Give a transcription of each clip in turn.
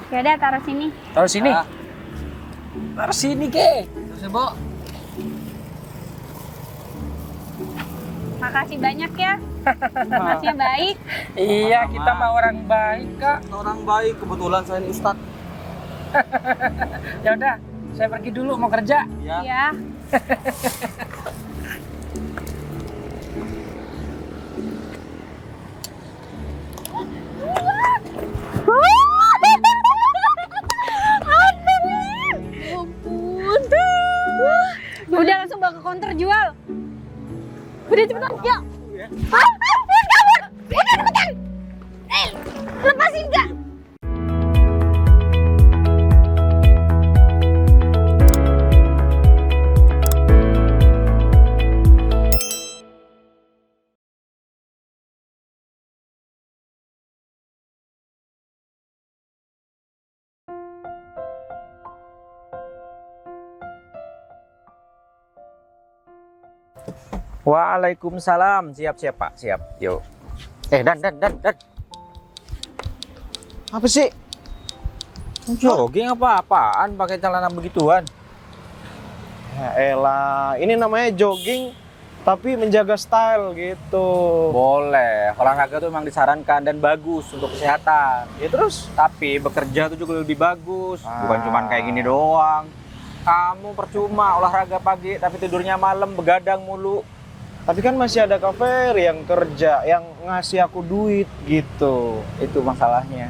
Ya udah taruh sini. Taruh sini. Ah. Taruh sini, Ke. Terus ya, Bu. Makasih banyak ya. Masnya baik. Iya, kita mah orang baik, Kak. Orang baik, kebetulan saya ini Ustadz. Ya udah, saya pergi dulu mau kerja. Ya. Ya. Udah langsung bawa ke counter jual. Udah cepetan, yuk. Kabur. Udah cepetan. Lepasin gak? Waalaikumsalam. Siap, Pak. Siap. Yuk. Dan. Apa sih? Jogging apa-apaan pakai celana begituan? Ya elah, ini namanya jogging tapi menjaga style gitu. Boleh. Olahraga tuh memang disarankan dan bagus untuk kesehatan. Ya terus? Tapi bekerja tuh juga lebih bagus. Bukan Ah. cuma kayak gini doang. Kamu percuma olahraga pagi tapi tidurnya malam begadang mulu. Tapi kan masih ada kafe yang kerja, yang ngasih aku duit gitu. Itu masalahnya.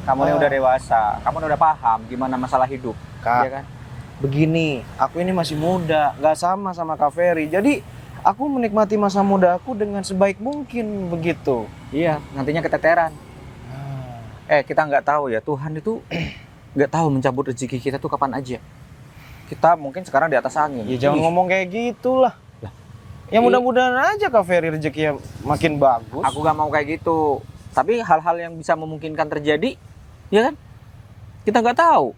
Kamu ini udah dewasa. Kamu udah paham gimana masalah hidup. Kak, Iya kan? begini, aku ini masih muda, nggak sama Kaveri. Jadi aku menikmati masa muda aku dengan sebaik mungkin begitu. Iya, nantinya keteteran. Kita nggak tahu ya, Tuhan itu nggak tahu mencabut rezeki kita tuh kapan aja. Kita mungkin sekarang di atas angin. Ya jangan ngomong kayak gitulah. Ya mudah-mudahan aja Kaveri rezekinya makin bagus. Aku nggak mau kayak gitu. Tapi hal-hal yang bisa memungkinkan terjadi, ya kan? Kita nggak tahu.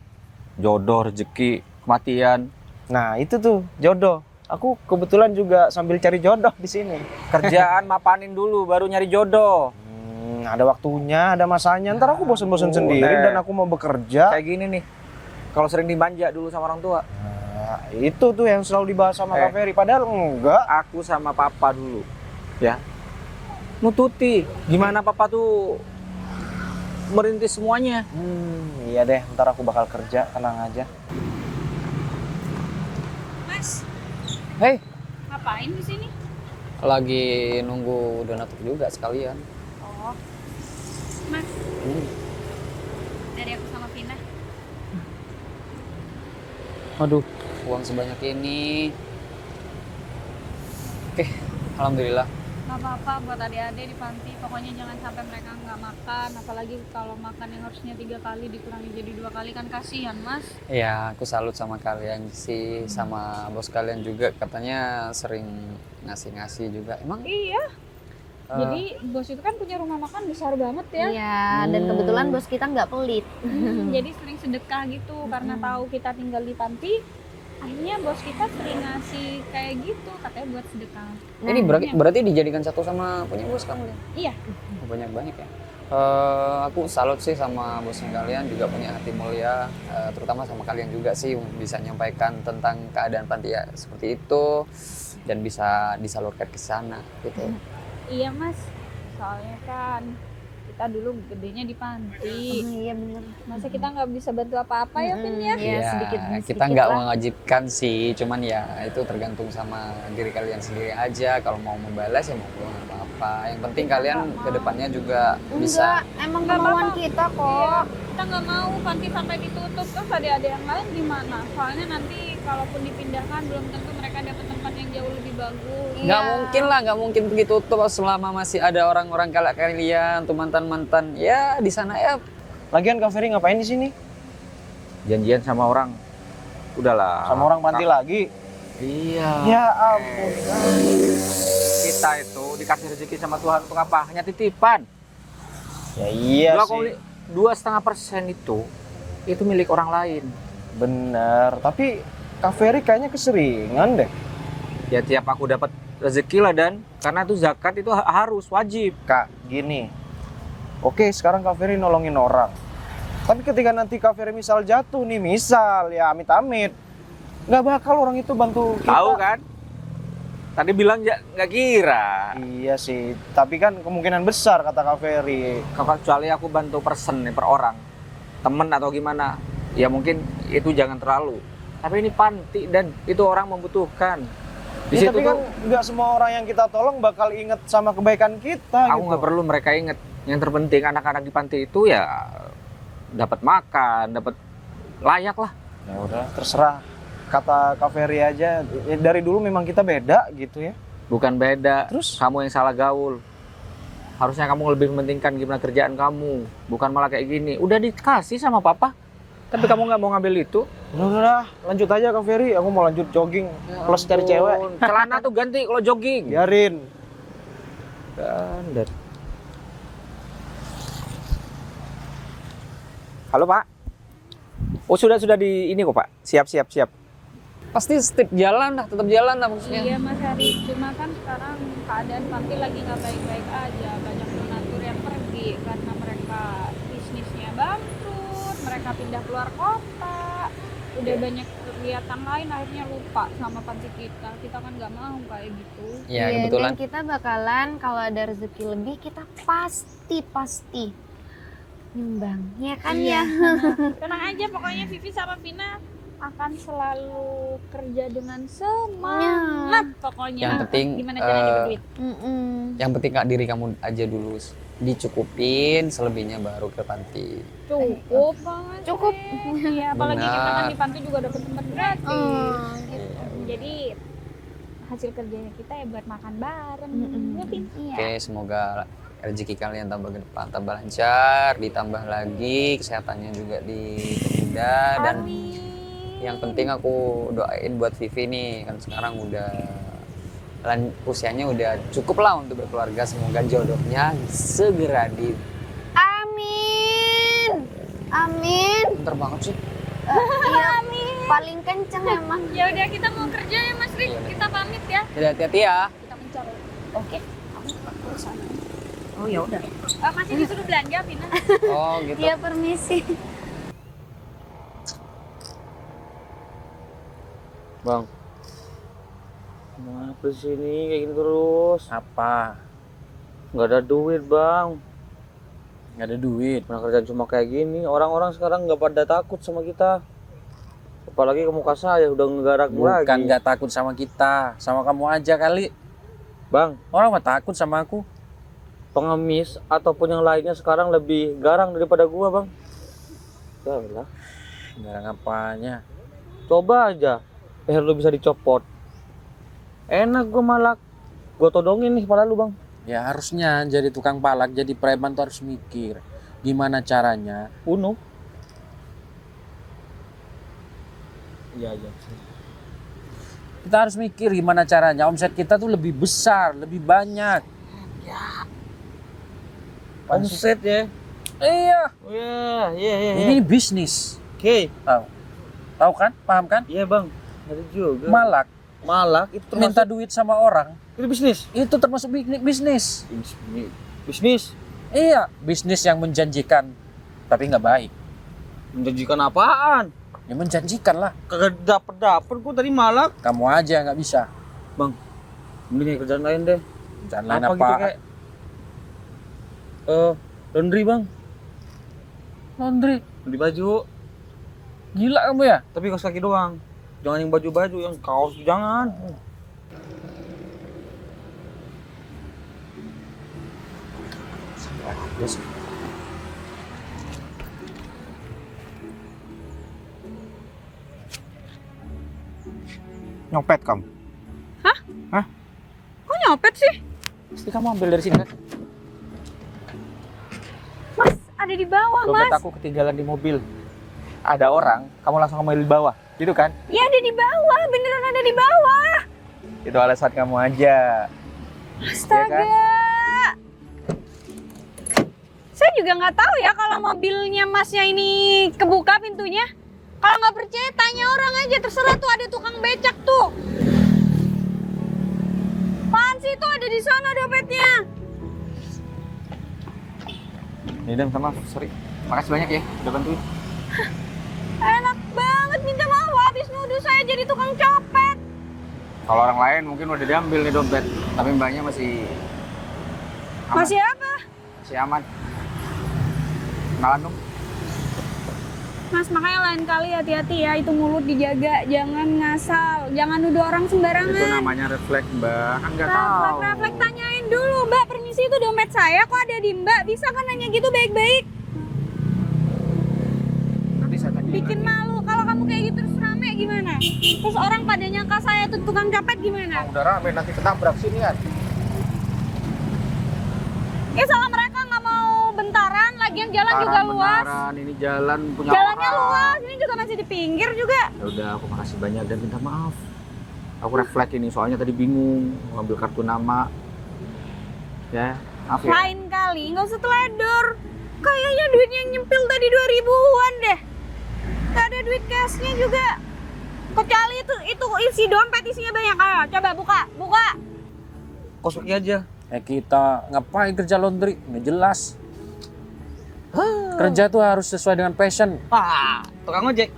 Jodoh, rezeki, kematian. Nah itu tuh jodoh. Aku kebetulan juga sambil cari jodoh di sini. Kerjaan mapanin dulu, baru nyari jodoh. Ada waktunya, ada masanya. Ntar aku bosen-bosen sendiri dan aku mau bekerja. Kayak gini nih. Kalau sering dimanja dulu sama orang tua. Nah, itu tuh yang selalu dibahas sama Kaveri. Padahal enggak. Aku sama papa dulu, ya. Nututi. Gimana papa tuh merintis semuanya. Iya deh, ntar aku bakal kerja, tenang aja. Mas, Hei, ngapain di sini? lagi nunggu donatur juga sekalian. Oh. Mas, dari aku sama Vina. Aduh, uang sebanyak ini. Oke, alhamdulillah. Gak apa-apa buat adik-adik di panti. Pokoknya jangan sampai mereka nggak makan. Apalagi kalau makan yang harusnya 3 kali dikurangi jadi 2 kali kan kasihan, Mas. Ya, aku salut sama kalian sih, sama bos kalian juga. Katanya sering ngasih-ngasih juga. Emang? Iya. Jadi bos itu kan punya rumah makan besar banget ya. Iya, dan kebetulan bos kita nggak pelit. Jadi sering sedekah gitu karena tahu kita tinggal di panti. Akhirnya bos kita sering ngasih kayak gitu, katanya buat sedekah. Ini berarti dijadikan satu sama punya bos kamu ya? Iya. Banyak ya. Aku salut sih sama bosnya kalian, juga punya hati mulia, terutama sama kalian juga sih bisa nyampaikan tentang keadaan panti ya seperti itu dan bisa disalurkan ke sana gitu. Iya Mas, soalnya kan kita dulu gedenya di panti. Iya bener. Masa kita nggak bisa bantu apa-apa ya Vin ya? Iya, sedikit kita nggak mewajibkan sih, cuman ya itu tergantung sama diri kalian sendiri aja. Kalau mau membalas ya mau nggak apa-apa. Yang penting kalian kedepannya juga bisa. Enggak, emang Nggak kemauan apa-apa. kita Iya, kok. kita nggak mau panti sampai ditutup. Terus ada yang lain gimana? Soalnya nanti kalaupun dipindahkan belum tentu mereka dapat tempat yang jauh lebih bagus. Nggak mungkin lah, nggak mungkin begitu tuh selama masih ada orang-orang kayak kalian, tuh mantan-mantan ya di sana ya. Lagian Kaveri ngapain di sini? Janjian sama orang. Udahlah. Sama orang panti lagi? Iya. Ya ampun. Kita itu dikasih rezeki sama Tuhan untuk apa? Hanya titipan. Ya iya sih. 2,5% itu milik orang lain. Bener. Tapi Kaveri kayaknya keseringan deh. Ya tiap aku dapat rezeki lah dan karena itu zakat itu harus wajib. Kak, gini. Oke, sekarang Kaveri nolongin orang. Tapi ketika nanti Kak Ferry misal jatuh nih, misal ya amit-amit, nggak bakal orang itu bantu kita. Tahu kan? Tadi bilang ya nggak kira. Iya sih, tapi kan kemungkinan besar kata Kak Ferry. Kecuali aku bantu person nih per orang, temen atau gimana, ya mungkin itu jangan terlalu. Tapi ini panti dan itu orang membutuhkan. Di Ya, situ tapi kan tuh nggak semua orang yang kita tolong bakal inget sama kebaikan kita. aku gitu. nggak perlu mereka inget. Yang terpenting anak-anak di panti itu ya dapat makan, dapat layak lah. Ya udah, terserah. Kata Kak Ferry aja, ya dari dulu memang kita beda gitu ya. Bukan beda. Terus? Kamu yang salah gaul. Harusnya kamu lebih mementingkan gimana kerjaan kamu, bukan malah kayak gini. Udah dikasih sama papa, tapi kamu nggak mau ngambil itu. Udah, lanjut aja Kak Ferry. Aku mau lanjut jogging plus cari cewek. Ampun, celana tuh ganti kalau jogging. Biarin. Standar. Halo Pak. Oh sudah di ini kok Pak. Siap. Pasti step jalan lah, tetap jalan lah maksudnya. Iya Mas Hari, cuma kan sekarang keadaan panti lagi nggak baik-baik aja. Banyak donatur yang pergi karena mereka bisnisnya bangkrut, mereka pindah keluar kota. Udah banyak kegiatan lain, akhirnya lupa sama panti kita. Kita kan nggak mau kayak gitu. Ya Iya, kebetulan. dan kita bakalan kalau ada rezeki lebih kita pasti nyumbang, ya kan Iya. ya? Tenang aja, pokoknya Vivi sama Vina akan selalu kerja dengan semangat pokoknya. Yang penting, gimana caranya dapat duit? Yang penting Kak, diri kamu aja dulu dicukupin, selebihnya baru ke panti. Cukup banget. Cukup. Iya, apalagi kita kan Benar. di panti juga dapat tempat gratis. Oh, gitu. Jadi hasil kerjanya kita ya buat makan bareng. Ya, Vin? Iya. Oke, semoga rezeki kalian tambah ke depan, tambah lancar, ditambah lagi kesehatannya juga dipermudah dan Amin. yang penting aku doain buat Vivi nih, kan sekarang udah usianya udah cukup lah untuk berkeluarga, semoga jodohnya segera di. Amin. Bentar banget sih. Iya, paling kenceng emang. Ya udah, kita mau kerja ya Mas Rik. Iya. Kita pamit ya. Jadi hati-hati ya. Kita mencari. Oke. Kamu ke sana. Oh ya udah. Masih disuruh belanja, Vina. Oh gitu. Iya, permisi. Bang. Kenapa sih ini kayak gini terus? Apa? Nggak ada duit, Bang. Nggak ada duit. Pernah kerjaan cuma kayak gini. Orang-orang sekarang nggak pada takut sama kita. Apalagi ke muka saya udah ngegarak Bukan lagi. nggak takut sama kita, sama kamu aja kali. Bang, Orang mah takut sama aku. pengemis ataupun yang lainnya sekarang lebih garang daripada gua, Bang. Ya lah. Nggak apanya. Coba aja leher lu bisa dicopot. Enak gua malak. Gua todongin nih kepala lu, Bang. Ya harusnya jadi tukang palak, jadi preman tuh harus mikir gimana caranya. Uno. Iya. Kita harus mikir gimana caranya omset kita tuh lebih besar, lebih banyak. Omset ya. Iya, Oh iya. ini bisnis. Oke. Tahu kan? Paham kan? Iya, Bang. Ada juga. Malak itu minta termasuk duit sama orang, itu bisnis. itu termasuk bisnis. Bisnis. Iya, bisnis yang menjanjikan tapi nggak baik. Menjanjikan apaan? Ya menjanjikan lah. Kagak dapet gua tadi malak. Kamu aja nggak bisa. Mending kerjaan lain deh. Jangan lain Apa apa? gitu kayak laundry, Bang. Laundry. Beli baju. Gila kamu ya? Tapi kaos kaki doang. Jangan yang baju-baju, yang kaos jangan. Nyopet kamu. Kok nyopet sih? Pasti kamu ambil dari sini kan? Mas, ada di bawah, Dompet Mas. aku ketinggalan di mobil. Ada orang, kamu langsung ambil di bawah. Gitu kan? Ya ada di bawah, beneran ada di bawah. Itu alasan kamu aja. Astaga. Saya juga nggak tahu ya kalau mobilnya Masnya ini kebuka pintunya. Kalau nggak percaya tanya orang aja, terserah tuh ada tukang becak tuh. Apaan sih itu ada di sana dompetnya? Nih, Dan, sama maaf, sorry. Makasih banyak ya, udah bantuin. Enak banget minta maaf habis nuduh saya jadi tukang copet. Kalau orang lain mungkin udah diambil nih dompet, tapi mbaknya masih aman. Masih apa? Masih aman. Kenalan dong. Mas, makanya lain kali hati-hati ya, itu mulut dijaga, jangan ngasal, jangan nuduh orang sembarangan. Itu namanya refleks, Mbak. Kan nggak tahu. Refleks, tanyain dulu, Mbak, permisi itu dompet saya kok ada di Mbak, bisa kan nanya gitu baik-baik? Nanti saya tanya. Bikin malu, kalau kamu kayak gitu terus rame gimana? Terus orang pada nyangka saya itu tukang copet gimana? Udah rame, nanti ketabrak sini kan. Ya salah mereka nggak mau bentaran, lagian jalan juga luas. Benaran, ini jalan punya Jalannya orang. luas, ini juga masih di pinggir juga. Ya udah, aku makasih banyak dan minta maaf. Aku refleks ini, soalnya tadi bingung ngambil kartu nama. Ya, maaf ya. Lain kali, nggak usah teledor. Kayaknya duitnya yang nyempil tadi 2000-an deh. Nggak ada duit cashnya juga. Kecuali itu isi dompet isinya banyak. Ayo, coba buka. Kosongnya aja. Kita ngapain kerja laundry? Nggak jelas. Kerja tuh harus sesuai dengan passion. Ah, tukang ojek.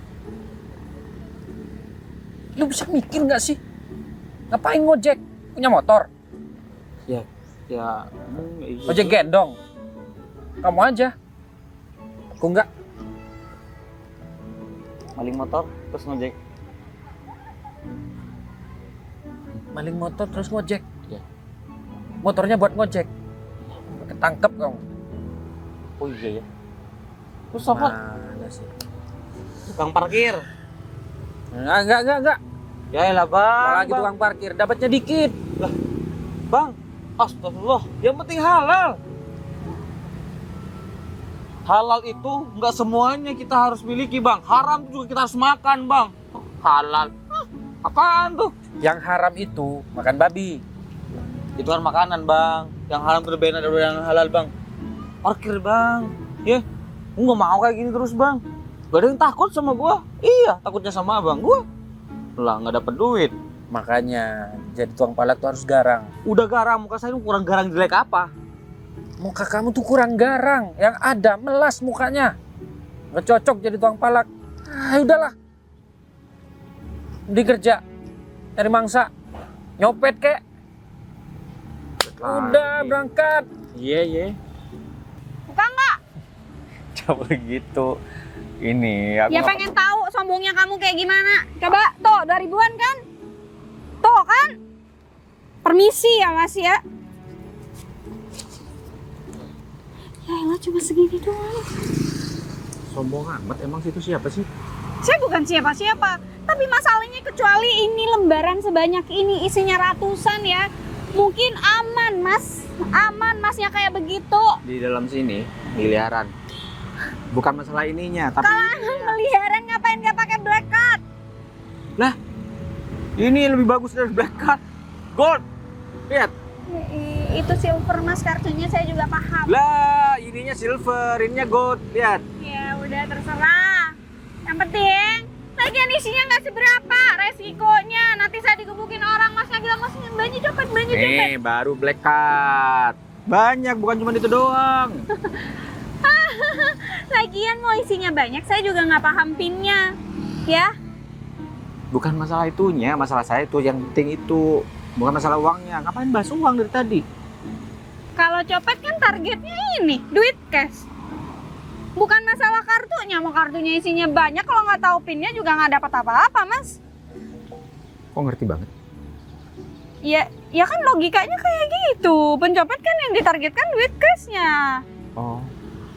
Lu bisa mikir nggak sih? Ngapain ngojek? Punya motor? Ya. Iya. Ojek gendong? Kamu aja. Aku enggak. Maling motor, terus ngojek. Maling motor terus ngojek. Iya. Motornya buat ngojek. Ketangkep kamu. Oh iya ya. Terus apa? Mana sih? Tukang parkir. Enggak. Ya elah bang. Apalagi tukang parkir, dapatnya dikit. Bang, astagfirullah. Yang penting halal. Halal itu nggak semuanya kita harus miliki bang. Haram juga kita harus makan bang. Halal. Apaan tuh? Yang haram itu makan babi. Itu kan makanan bang. Yang haram berbeda dari yang halal bang. Parkir bang. Ya, gua nggak mau kayak gini terus bang. Gak ada yang takut sama gua. Iya, takutnya sama abang gua. Lah nggak dapet duit. Makanya jadi tukang palak tuh harus garang. Udah garang, muka saya ini kurang garang jelek apa? Muka kamu tuh kurang garang. Yang ada melas mukanya. Nggak cocok jadi tukang palak. Ah, udahlah. Di kerja. Cari mangsa. Nyopet kek. Udah berangkat. Iya. Buka nggak? Coba gitu. Ini aku Ya pengen tahu sombongnya kamu kayak gimana. Coba, tuh 2000-an kan? Tuh kan? Permisi ya mas ya. Ya elah cuma segini doang. sombong amat. Emang situ siapa sih? Saya bukan siapa-siapa. Tapi masalahnya kecuali ini lembaran sebanyak ini isinya ratusan ya. Mungkin aman mas. Aman masnya kayak begitu. Di dalam sini miliaran. Bukan masalah ininya, tapi Kalau meliharan ngapain gak pakai black card? ini lebih bagus dari black card. Gold. Lihat. Itu silver mas, kartunya saya juga paham. Lah, ininya silver, ininya gold. Lihat. Ya udah terserah. Yang penting, lagian isinya nggak seberapa. Resikonya nanti saya digebukin orang, masnya bilang masnya banyak copet. Nih, baru black card. Banyak, bukan cuma itu doang. Lagian mau isinya banyak, saya juga nggak paham pinnya. Ya, Bukan masalah itunya, masalah saya itu yang penting itu. Bukan masalah uangnya. Ngapain bahas uang dari tadi? kalau copet kan targetnya ini, duit cash. Bukan masalah kartunya, mau kartunya isinya banyak, kalau nggak tahu pinnya juga nggak dapat apa-apa, mas. Kok ngerti banget? Ya kan logikanya kayak gitu. Pencopet kan yang ditargetkan duit cashnya. Oh.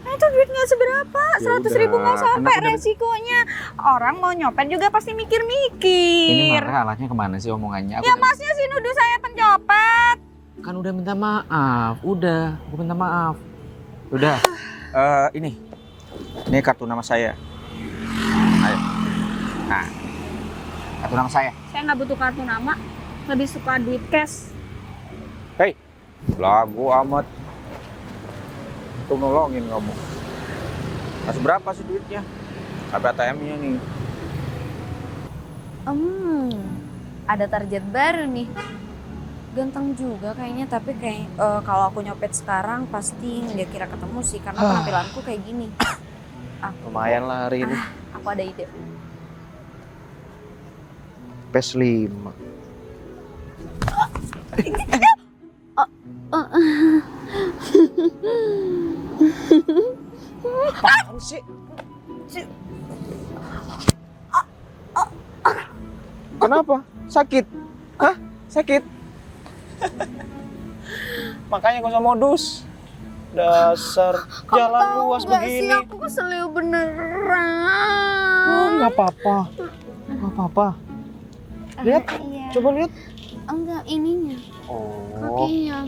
Nah itu duit nggak seberapa, Ya 100.000 nggak udah, sampai kan aku resikonya. Orang mau nyopet juga pasti Ini mikir-mikir. marah alahnya kemana sih omongannya? Ya masnya sih nuduh saya pencopet. Kan udah minta maaf. Udah, gue minta maaf. Udah. Ini kartu nama saya. Ayo. Nah, kartu nama saya. Saya nggak butuh kartu nama, lebih suka duit cash. Hei, lagu amat. Tuh nolongin kamu. Kasih berapa sih duitnya? Apa ATM-nya nih? Ada target baru nih. Ganteng juga kayaknya, tapi kayak kalau aku nyopet sekarang pasti nggak kira ketemu sih karena penampilanku kayak gini. Lumayan lah hari ini. Aku ada ide. PS5. Apaan sih? Kenapa? Sakit? Hah? Sakit? Makanya gak usah modus. Dasar jalan luas begini. Aku keselio beneran. Nggak apa-apa. Nggak apa-apa. Lihat, Iya. coba lihat. Enggak, ininya. Oh, Kakinya.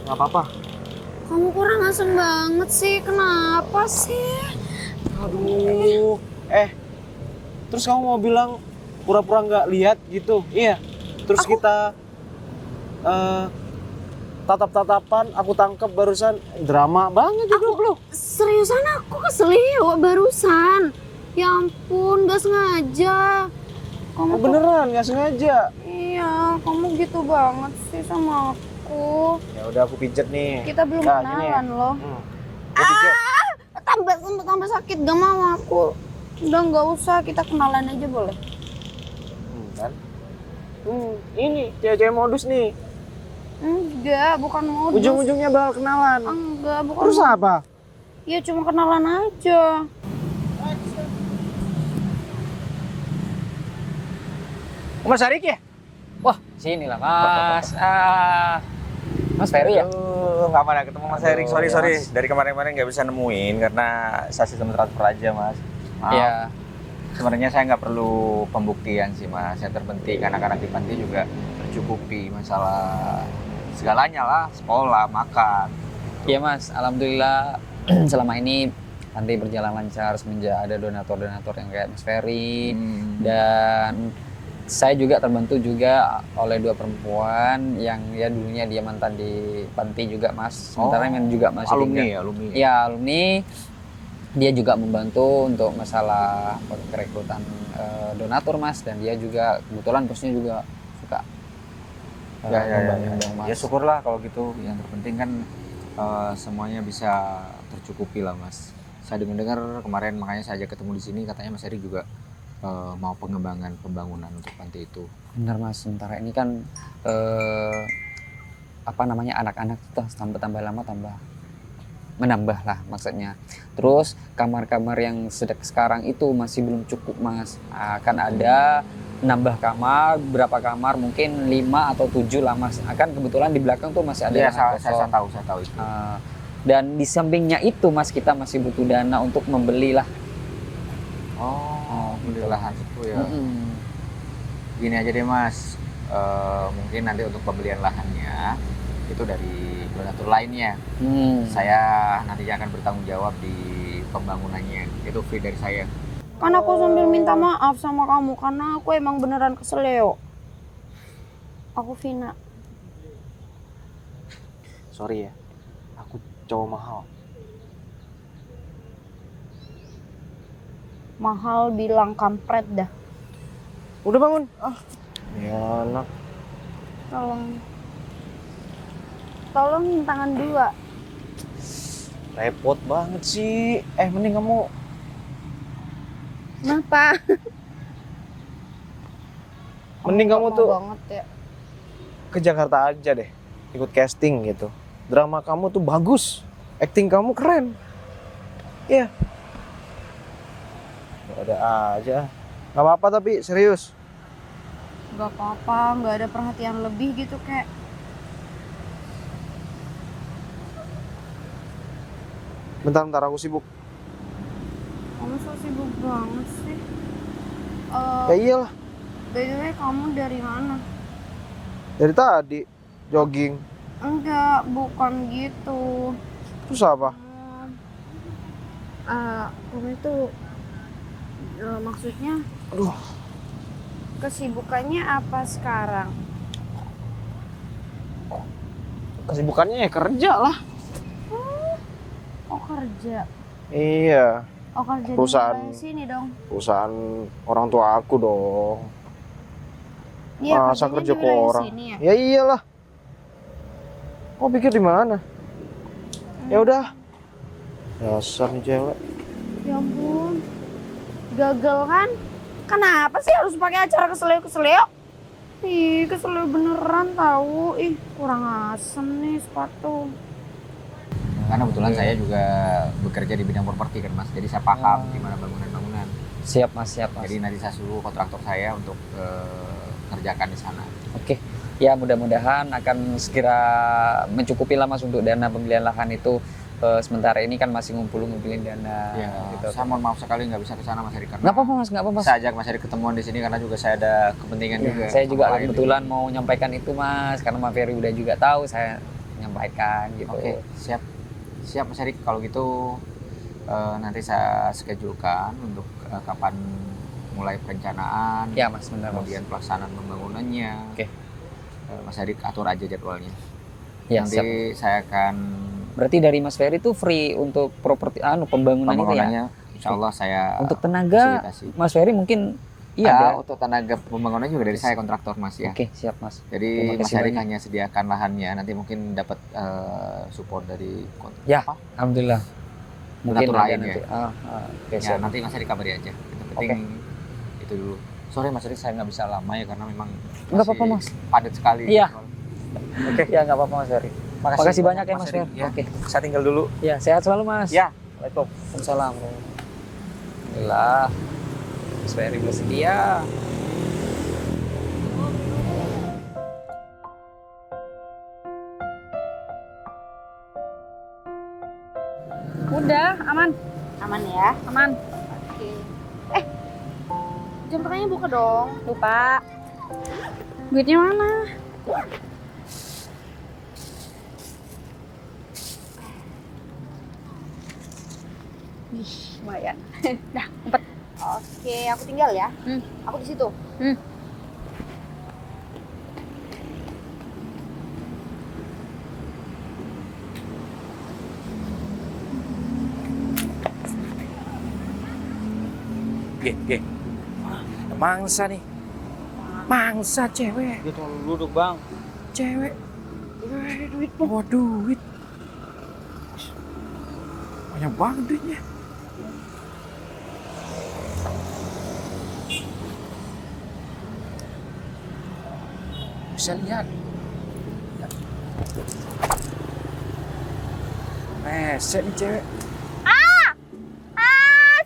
nggak apa-apa. Kamu kurang asem banget sih. Kenapa sih? Aduh. Terus kamu mau bilang pura-pura nggak lihat gitu? Iya. Terus kita tatap-tatapan, aku tangkap barusan, drama banget juga bro. Seriusan aku keselio barusan. Ya ampun, gak sengaja. Kamu Oh, beneran nggak sengaja. Iya, kamu gitu banget sih sama aku. Ya udah aku pijet nih. Kita belum Nah, gini ya. kenalan loh. Aku pijet. Tambah sakit, gak mau aku. Udah nggak usah, kita kenalan aja boleh? Kan? Ini cewek-cewek modus nih. Enggak, bukan modus. Ujung-ujungnya bakal kenalan. Enggak, bukan. Terus apa? Ya cuma kenalan aja. Mas Arik ya? Wah, sinilah Mas. Mas Ferry ya? Nggak mana ketemu Mas Erik. Sorry. Mas. Dari kemarin-kemarin nggak bisa nemuin karena saya sistem transfer aja, Mas. Maaf. Iya. Sebenarnya saya nggak perlu pembuktian sih, Mas. Yang terpenting anak-anak di panti juga tercukupi masalah segalanya lah, sekolah, makan. Iya Mas, alhamdulillah selama ini panti berjalan lancar semenjak ada donatur-donatur yang kayak Mas Ferry. Dan saya juga terbantu juga oleh 2 perempuan yang ya dulunya dia mantan di panti juga Mas. Sementara yang juga masih alumni tinggal. ya, alumni. Iya, alumni. Dia juga membantu untuk masalah perekrutan donatur Mas, dan dia juga kebetulan bosnya juga suka membantu Mas. Ya syukurlah kalau gitu. Yang terpenting kan semuanya bisa tercukupi lah, Mas. Saya dengar kemarin makanya saya ajak ketemu di sini, katanya Mas Erik juga mau pengembangan pembangunan untuk panti itu. Benar Mas, sementara ini kan anak-anak tuh tambah lama tambah menambah lah maksudnya. Terus kamar-kamar yang sekarang itu masih belum cukup Mas. Akan ada nambah kamar, berapa kamar, mungkin 5 atau 7 lah Mas. Akan kebetulan di belakang tuh masih ada Ya, lahan saya kosong. tahu itu. Dan di sampingnya itu Mas, kita masih butuh dana untuk membeli lah. Beli lahan itu ya. Mm-mm. Gini aja deh Mas, mungkin nanti untuk pembelian lahannya itu dari donatur lainnya. Saya nantinya akan bertanggung jawab di pembangunannya. Itu free dari saya. Kan aku sambil minta maaf sama kamu karena aku emang beneran keselio. Aku Vina. Sorry ya, aku cowok mahal. Mahal bilang kampret dah. Udah bangun. Ya anak. Tolong tangan 2. Repot banget sih. Mending kamu Kenapa? Mending kamu Lama tuh banget ya. ke Jakarta aja deh. Ikut casting gitu. Drama kamu tuh bagus. Acting kamu keren. Iya. Ada aja. Gak apa-apa tapi serius. Gak apa-apa, gak ada perhatian lebih gitu kayak. Bentar aku sibuk. Kamu so sibuk banget sih. Ya iyalah. By the way, kamu dari mana? Dari tadi jogging. Enggak, bukan gitu. Terus apa? Kamu itu maksudnya Aduh. kesibukannya apa sekarang? Kesibukannya ya kerja lah. Oh kerja. Iya. Oh kerja Perusahaan. di sini dong. Perusahaan orang tua aku dong. Iya, Masa kerjanya kerja di ke wilayah orang? sini ya? Ya iyalah. Kau pikir di mana? Ya udah. Dasar nih cewek. Ya ampun. Gagal kan? Kenapa sih harus pakai acara keselio-keselio? Ih, keselio beneran tahu. Ih, kurang asem nih sepatu. Karena kebetulan saya juga bekerja di bidang properti kan Mas, jadi saya paham gimana bangunan-bangunan. Siap Mas, siap Mas. Jadi nanti saya suruh kontraktor saya untuk kerjakan di sana. Oke. Ya mudah-mudahan akan segera mencukupi lah Mas untuk dana pembelian lahan itu. Sementara ini kan masih ngumpulin dana. Ya, gitu. saya mohon maaf sekali nggak bisa ke sana Mas Heri karena Nggak apa-apa Mas, nggak apa-apa. saya ajak Mas Heri ketemuan di sini karena juga saya ada kepentingan Ya, juga. saya juga sama klien kebetulan mau menyampaikan itu Mas, karena Mas Ferry udah juga tahu saya menyampaikan gitu. Oke, siap. Siap Mas Heri, kalau gitu nanti saya schedulekan untuk kapan mulai perencanaan. Ya Mas, benar Mas. Kemudian pelaksanaan pembangunannya. Oke. Mas Heri atur aja jadwalnya. Ya, Nanti siap. saya akan Berarti dari Mas Ferry itu free untuk properti pembangunan itu ya? pembangunannya, insya Allah saya Untuk tenaga fasilitasi. Mas Ferry mungkin iya ada. Untuk tenaga pembangunan juga dari saya kontraktor Mas ya. Oke, siap Mas. Jadi Terima Mas kasih Heri banyak. hanya sediakan lahannya, nanti mungkin dapat support dari Ya, alhamdulillah. Mungkin Donatur ada lain nanti. ya. Oke, Ya, siap. nanti Mas Heri kabari aja. Yang penting itu dulu. Sore Mas Heri saya nggak bisa lama ya karena memang Nggak apa-apa, masih Mas. padat sekali. Iya. Oke, ya nggak apa-apa Mas Ferry. Makasih banyak ya Mas Heri. Ferry. Ya. Oke. Saya tinggal dulu. Ya, sehat selalu Mas. Ya. Waalaikumsalam. Alhamdulillah. Mas Ferry bersedia. Udah, aman. Aman ya? Aman. Oke. Jam tangannya buka dong. Lupa. Duitnya mana? Ih, lumayan. Dah, umpet. Oke, aku tinggal ya. Aku di situ. Ge. Mangsa nih. Mangsa cewek. Dia cuma duduk bang. Cewek. Duit. Bawa duit. Banyak banget duitnya. Bisa lihat. Resek nih cewek.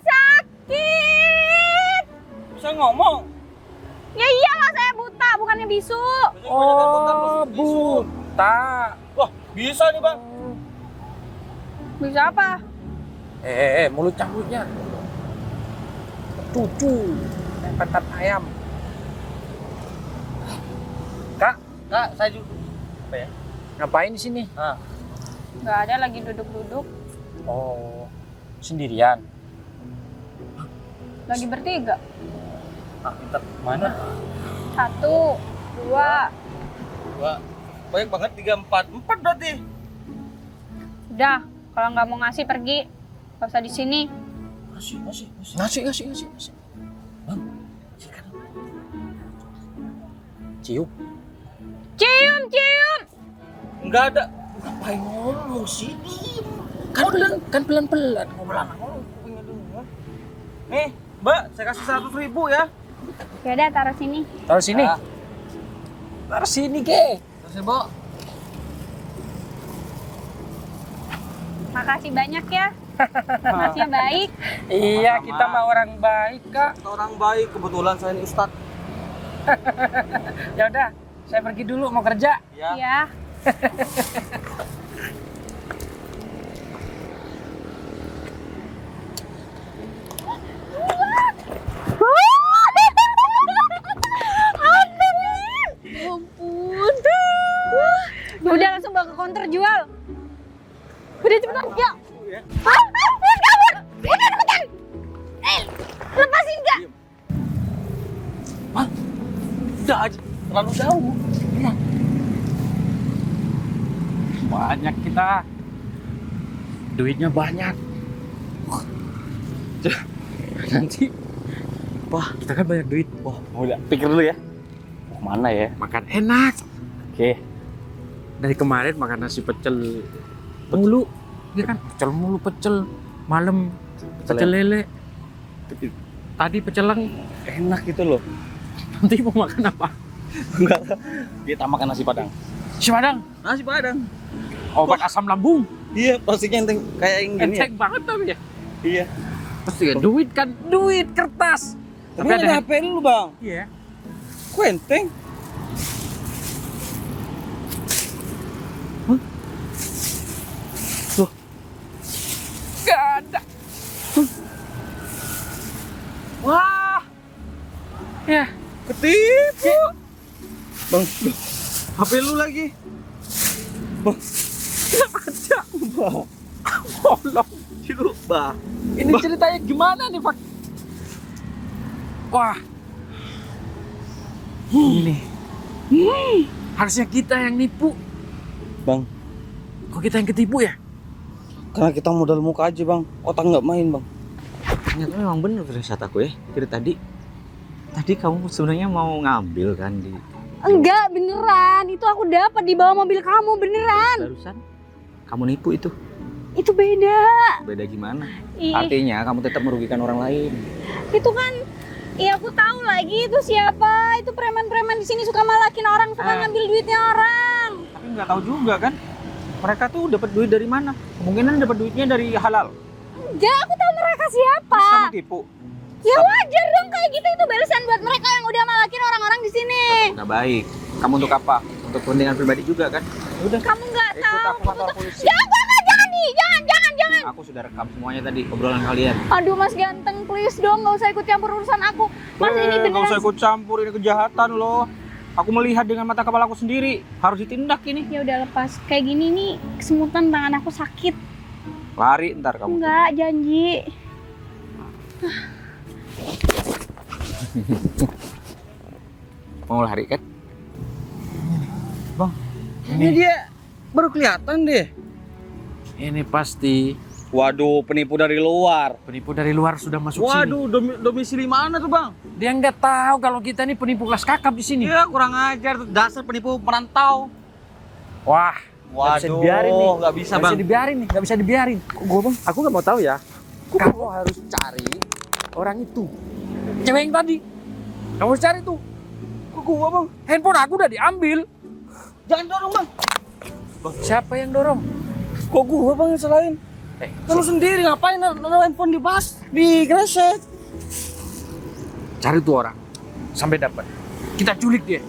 Sakit. Bisa ngomong. Ya iyalah saya buta, bukannya bisu. Oh, buta. Wah bisa nih bang. Bisa apa? Mulutnya. Cucu. Petat ayam. Kak, Saya juga. Apa ya? ngapain di sini? Nggak ada, lagi duduk-duduk. Oh, sendirian. Lagi bertiga. Bentar, mana? 1, 2. Dua. Banyak banget 3, 4. 4 berarti. Udah, kalau nggak mau ngasih pergi. Gak usah di sini. Ngasih. Bang, cium. Cium. Enggak ada. Ngapain ngomong sih? Kan pelan-pelan ngomong. Nih, Mbak, saya kasih 100.000 ya. Ya udah, taruh sini. Taruh sini. Ah. Taruh sini, Ge. Terus ya, Mbak. Makasih banyak ya. Masnya baik. Iya, Sama-sama. kita mah orang baik, Kak. Kita orang baik, kebetulan saya ini Ustadz. Ya udah, saya pergi dulu mau kerja. Ya. Ya. Ampun. Udah langsung bawa ke counter jual. Udah cepetan, yuk. Hah? Kabur. Udah cepetan. Lepasin gak? Udah aja, terlalu jauh. Banyak kita. Duitnya banyak. Nanti wah, kita kan banyak duit. Wah, mulai pikir dulu ya. Mana ya? Makan enak. Oke. Dari kemarin makan nasi pecel mulu. Ya kan, pecel mulu pecel. Malam Pecel lele. Tadi pecelang. Enak gitu loh. Nanti mau makan apa? Enggak. Kita makan nasi padang. Si Padang. Nasi padang. Obat asam lambung. Iya, pastinya enteng kayak yang gini ya. Enteng banget tapi ya. Iya. Pasti kan duit kan, duit kertas. Tapi ada HP lu, Bang. Iya. Kok enteng? Gak ada. Wah. Ya, Ketipu. Bang, HP lu lagi. Bang. ada. Bang. Tolong. Cilu, Bang. Ini ceritanya gimana nih, Pak? Wah. Ini. Harusnya kita yang nipu. Bang, Kok kita yang ketipu ya? karena kita modal muka aja, Bang. Otak nggak main, Bang. Ternyata memang bener firasat aku ya dari tadi. Tadi kamu sebenarnya mau ngambil kan di Enggak, beneran. Itu aku dapat di bawah mobil kamu, beneran. barusan. Kamu nipu itu. Itu beda. Beda gimana? Ih, Artinya kamu tetap merugikan orang lain. itu kan iya aku tahu lagi itu siapa. Itu preman-preman di sini suka malakin orang, suka ngambil duitnya orang. Tapi nggak tahu juga kan. Mereka tuh dapat duit dari mana? Kemungkinan dapat duitnya dari halal. Enggak, aku tahu mereka siapa. Terus kamu tipu. Ya wajar dong kayak gitu, itu balasan buat mereka yang udah malakin orang-orang di sini. Nggak baik. Kamu untuk apa? Untuk kepentingan pribadi juga kan? Udah. Kamu nggak Ikut tahu. aku kantor polisi. Jangan nih, jangan. Aku sudah rekam semuanya tadi obrolan kalian. Aduh Mas Ganteng, please dong, nggak usah ikut campur urusan aku. Mas ini Nggak usah beneran. ikut campur, ini kejahatan loh. Aku melihat dengan mata kepala aku sendiri. Harus ditindak ini. Ya udah lepas. Kayak gini nih, kesemutan tangan aku sakit. Lari ntar kamu. Enggak, janji. Mau lari kan? Ini dia baru kelihatan deh. Ini pasti Waduh, penipu dari luar. penipu dari luar sudah masuk sini. Waduh, domisili mana tuh, Bang? Dia nggak tahu kalau kita ini penipu kelas kakap di sini. Iya, kurang ajar tuh, dasar penipu perantau. Wah, nggak bisa Waduh, dibiarin nih. nggak bisa, Nggak Bang. bisa dibiarin nih, nggak bisa dibiarin. Gue bang, aku nggak mau tahu ya. Kamu harus cari orang itu. Cewek yang tadi. Kamu harus cari tuh. Kok gua, Bang? Handphone aku udah diambil. Jangan dorong, Bang. Siapa yang dorong? Kok gua, Bang, yang salahin? Kan lu sendiri ngapain naruh handphone di bas, di kresek? Cari tuh orang. Sampai dapat. Kita culik dia.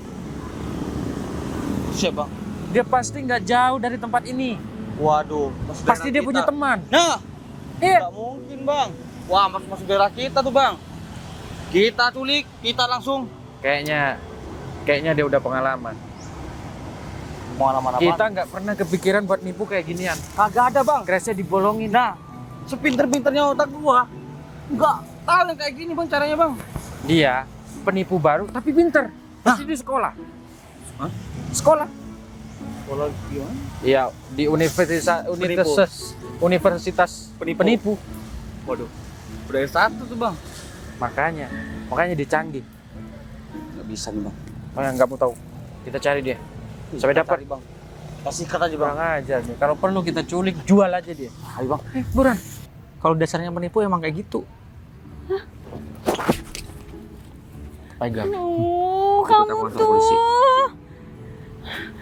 Siapa, Bang? Dia pasti nggak jauh dari tempat ini. Waduh, masuk Pasti daerah dia kita. punya teman. Nah, Iya. nggak mungkin, Bang. Wah, masuk daerah kita tuh, Bang. Kita culik, kita langsung Kayaknya dia udah pengalaman. mana-mana. Kita nggak pernah kepikiran buat nipu kayak ginian. Kagak ada, Bang. Kresnya dibolongin. Nah, sepinter-pinternya otak gua, nggak tahu yang kayak gini, Bang, caranya, Bang. Dia penipu baru tapi pinter. Pasti di sekolah. Hah? Sekolah. Pola gimana? Iya, di universitas penipu. Waduh, udah S1 tuh, Bang. Makanya dia canggih. Nggak bisa nih, Bang. Oh, yang nggak mau tahu. Kita cari dia. Sampai Kita dapat. cari, Bang. Kasih kata aja, Bang. Kurang ajar nih. Kalau perlu kita culik, jual aja dia. Ayo, Bang. Buran. Kalau dasarnya penipu emang kayak gitu. Pegang. Aduh, Ikut kamu aku kantor tuh. polisi.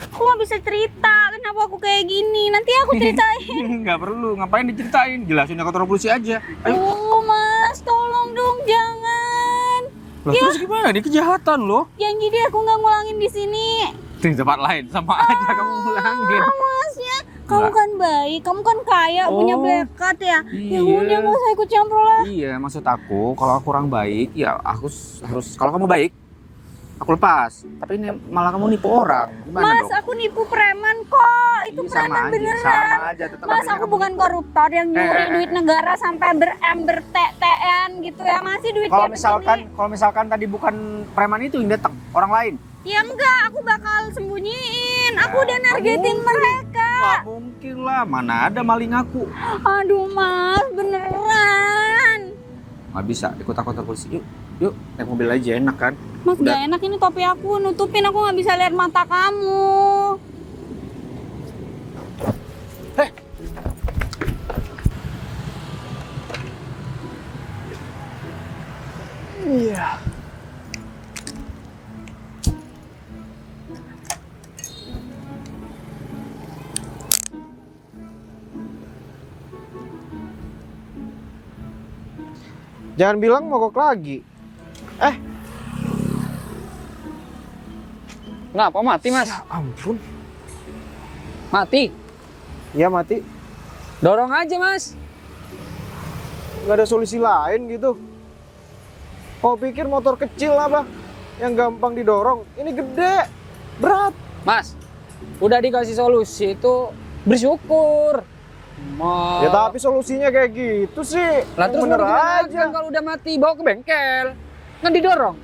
Aku nggak bisa cerita kenapa aku kayak gini. Nanti aku ceritain. Nggak perlu, ngapain diceritain? Jelasin ke kantor polisi aja. Ayo. Oh Mas, tolong dong jangan. Lah, terus gimana? Ini kejahatan loh. Janji deh aku nggak ngulangin di sini. Di tempat lain sama aja kamu ngulangin. Mas ya, kamu kan baik, kamu kan kaya, punya Oh, berkat ya. Ya iya. udah nggak usah ikut campur lah. Iya, maksud aku kalau aku kurang baik, ya aku harus kalau kamu baik, aku lepas. Tapi ini malah kamu nipu orang. Gimana Mas, dong? aku nipu preman kok. Itu Iya, preman beneran. sama aja. Tetap Mas, aja aku kamu bukan nipu. koruptor yang nyuri duit negara sampai ber-TN gitu ya. Masih duit Kalau kayak misalkan tadi bukan preman itu yang datang, orang lain. ya enggak, aku bakal sembunyiin. Aku udah nargetin mereka. Nggak mungkin lah, mana ada maling aku. Aduh Mas, beneran. Nggak bisa, ikut aku kantor polisi. Yuk, naik mobil aja enak kan? Mas, Udah. gak enak ini topi aku. Nutupin, aku nggak bisa lihat mata kamu. Iya. Jangan bilang mogok lagi. Kenapa mati, Mas? Ya ampun. Mati. Ya mati. Dorong aja, Mas. Nggak ada solusi lain gitu. Kau pikir motor kecil apa yang gampang didorong? Ini gede, berat. Mas, udah dikasih solusi itu bersyukur. Ya tapi solusinya kayak gitu sih. Lah Yang terus bener mau gimana aja. kan kalau udah mati bawa ke bengkel. Kan didorong.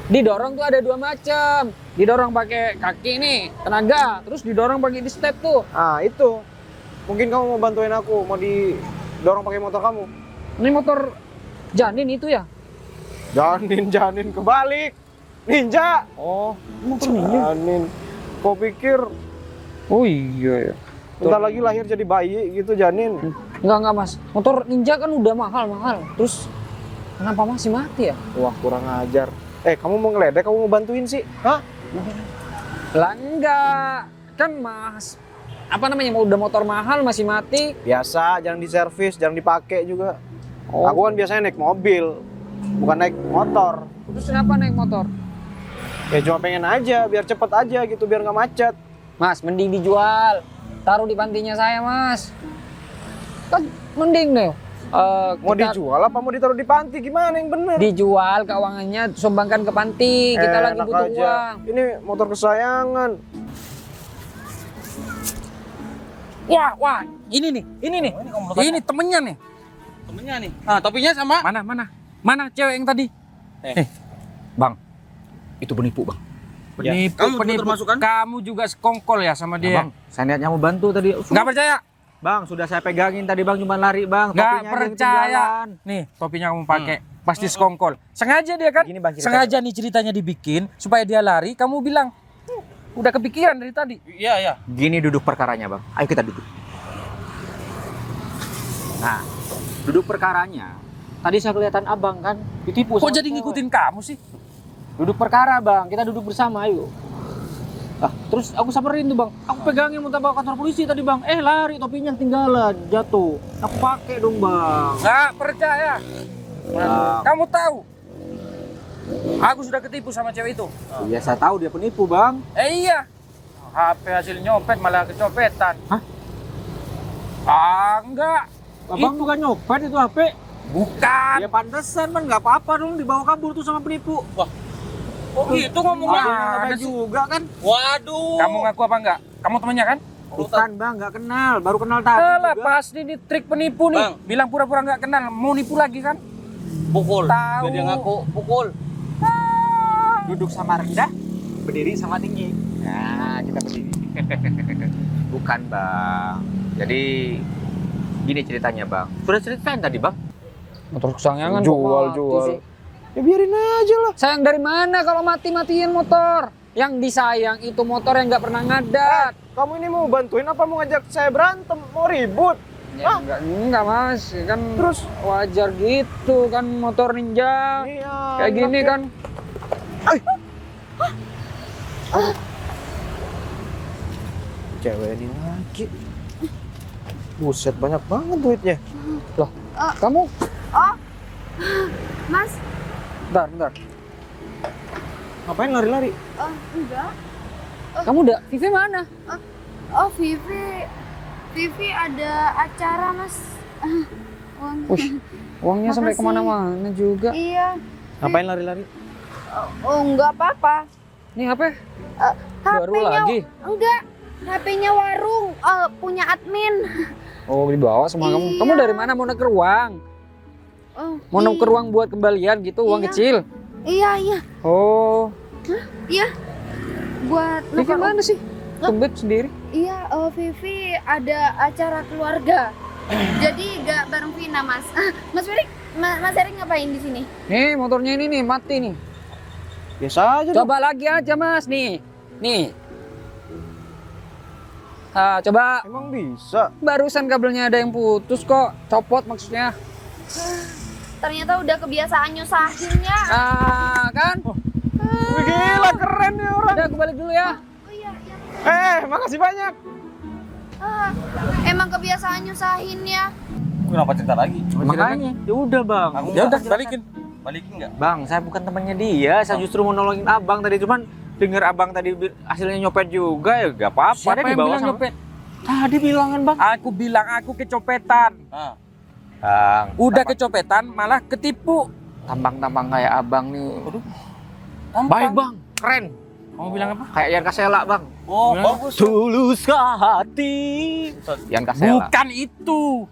Didorong tuh ada dua macam. Didorong pakai kaki nih, tenaga. Terus didorong pakai di step tuh. Ah itu. Mungkin kamu mau bantuin aku, mau didorong pakai motor kamu. Ini motor Janin itu ya? Janin kebalik. Ninja. Oh, motor ninja. Janin. Kau pikir Oh iya ya. bentar lagi lahir jadi bayi gitu Janin? Enggak Mas. Motor ninja kan udah mahal. Terus kenapa masih mati ya? Wah kurang ajar. Kamu mau ngeledek, kamu mau bantuin sih? Hah? Lah enggak. Kan Mas, apa namanya, mau udah motor mahal masih mati. Biasa, jangan diservis, jangan dipakai juga. Oh. Aku kan biasanya naik mobil, bukan naik motor. Terus kenapa naik motor? Ya cuma pengen aja, biar cepet aja gitu, biar nggak macet. Mas, mending dijual. Taruh di pantinya saya, Mas. Kan mending deh. Mau dijual apa mau ditaruh di panti? Gimana yang bener? Dijual, keuangannya sumbangkan ke panti. Kita lagi Enak butuh aja. uang. Ini motor kesayangan. Wah, ini nih. Ini temennya nih. Temennya nih. Ah, topinya sama. Mana cewek yang tadi? Bang, itu penipu, Bang. Penipu. Kamu termasuk kan? Kamu juga sekongkol ya sama dia. Bang, saya niatnya mau bantu tadi. Nggak percaya? Bang, sudah saya pegangin tadi, Bang, cuma lari, Bang. Nggak Topinya aja yang percaya. ketinggalan. Nih, topinya kamu pakai. Pasti sekongkol. Sengaja dia kan? Gini, Bang, ceritanya. Sengaja nih ceritanya dibikin supaya dia lari. Kamu bilang, udah kepikiran dari tadi. Iya. Gini duduk perkaranya, Bang. Ayo kita duduk. Nah, duduk perkaranya. Tadi saya kelihatan Abang kan ditipu. Kok sama jadi cewek. ngikutin kamu sih? Duduk perkara, Bang. Kita duduk bersama, ayo. Terus aku samperin tuh, Bang. Aku pegangin mau bawa kantor polisi tadi, Bang. Lari, topinya ketinggalan, jatuh. Aku pakai dong, Bang. Nggak percaya. Bang. Kamu tahu? Aku sudah ketipu sama cewek itu. Iya, saya tahu dia penipu, Bang. Iya. HP hasil nyopet malah kecopetan. Hah? Enggak. Abang bukan nyopet itu HP. Bukan. Ya pantesan, Bang. Nggak apa-apa dong dibawa kabur tuh sama penipu. Wah, Oh gitu ngomongnya. Ada sih. juga kan? Waduh. Kamu ngaku apa enggak? Kamu temannya kan? Bukan, Bang. Nggak kenal. Baru kenal tadi Alah, juga. pasti ini trik penipu nih. Bang. Bilang pura-pura nggak kenal, mau nipu lagi kan? Pukul. Tahu. Biar dia ngaku pukul. Duduk sama rendah, berdiri sama tinggi. Nah, kita berdiri. Bukan, Bang. Jadi gini ceritanya, Bang. Sudah ceritain tadi, Bang. Motor kesayangan kok Jual. mati sih. Ya biarin aja lah. Sayang dari mana kalau mati-matiin motor? Yang disayang itu motor yang nggak pernah ngadat. Kamu ini mau bantuin apa mau ngajak saya berantem? Mau ribut? Ya, enggak Mas, kan Terus? wajar gitu kan motor ninja. Iya. Kayak gini enak kan. Cewek ini lagi. Buset, banyak banget duitnya. Kamu Mas, bentar. Ngapain lari-lari? enggak. Kamu udah Vivi mana? Oh, Vivi ada acara, Mas. Uang. Wih, uangnya sampai Makasih. kemana-mana juga. Iya. Ngapain lari-lari? Oh, enggak apa-apa. Nih HP baru HP-nya lagi. enggak. HP-nya warung, punya admin. Oh, dibawa sama kamu. Iya. Kamu dari mana mau nuker uang? Oh, Mau nuker uang buat kembalian gitu, uang Iya. kecil. Iya. Oh, Iya. Buat Vivi nuker mana sih? Tumben sendiri. Iya, Vivi ada acara keluarga. Jadi gak bareng Vina, Mas. Mas Erik, Mas Erik ngapain di sini? Nih, motornya ini nih mati nih. Biasa aja dong. Coba lagi aja, Mas. Nih. Coba. Emang bisa? Barusan kabelnya ada yang putus kok. Copot maksudnya. Ternyata udah kebiasaan nyusahinnya. Kan? Wih, gila keren nih orang. Udah, aku balik dulu ya. Oh iya, iya. Makasih banyak. Emang kebiasaan nyusahinnya. Kenapa cerita lagi? Makanya, ya udah bang. Ya udah, balikin. Balikin nggak? Bang, saya bukan temannya dia. Saya justru mau nolongin abang tadi. Cuman denger abang tadi hasilnya nyopet juga ya gak apa-apa. Siapa Dia yang dibawa bilang sama- nyopet? Tadi bilangan bang. Aku bilang aku kecopetan. Nah, Bang, Udah kecopetan malah ketipu. tambang-tambang kayak abang nih. Baik bang, keren. Kamu bilang apa? Kayak Yan Kasela bang. oh bagus. Tuluskah hati. Yan Kasela. Bukan itu.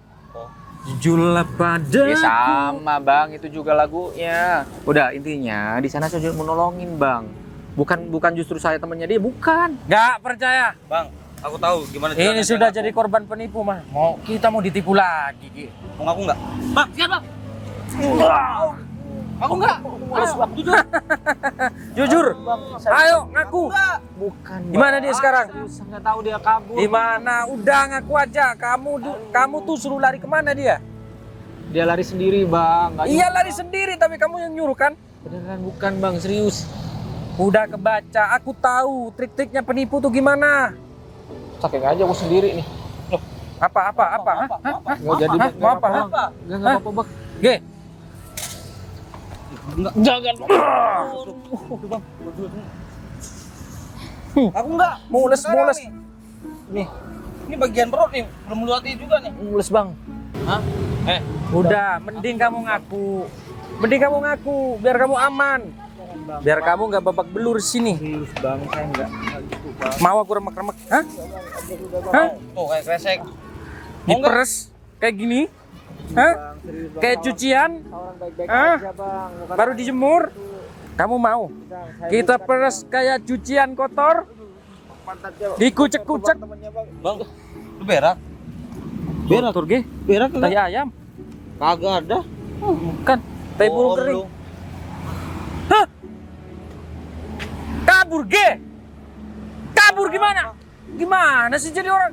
Jujurlah padaku. Ya sama bang, itu juga lagunya. Udah intinya di sana saya mau nolongin bang. Bukan justru saya temannya dia, bukan. Nggak percaya. Bang, aku tahu gimana Ini caranya sudah aku. jadi korban penipu mah. Kita mau ditipu lagi. Ki. Mau ngaku nggak? Bang, siap bang. Aku enggak. Jujur. Jujur. Ayo ngaku. Bukan. Gimana dia sekarang? Saya nggak tahu dia kabur. Di mana? Udah ngaku aja. Kamu tuh suruh lari kemana dia? Dia lari sendiri bang. Nggak Iya lari sendiri, tapi kamu yang nyuruh kan? beneran bukan bang, serius. Udah kebaca. Aku tahu trik-triknya penipu tuh gimana. Saking aja aku sendiri nih. Apa? Hah? Nggak jadi bang. Mau apa? Nggak apa-apa bang. Ge. Jangan. Aku nggak. Mules. Nih. Ini bagian perut nih, belum lu hati juga nih. Mules bang. Udah, mending kamu ngaku. Biar kamu aman. Biar kamu nggak babak belur sini. Serius bang, saya nggak gitu bang. Mau aku remek-remek? Hah? Tuh kayak kresek. Diperes kayak gini? Hah? Kayak cucian? Hah? Baru dijemur? Kamu mau? Kita peres kayak cucian kotor? Dikucek-kucek? Bang, lu berak? Berak tur ge? Berak Tai ayam? Kagak ada. Bukan. Tai burung Bohong kering. lu. Kabur ge? Kabur gimana? Gimana sih jadi orang?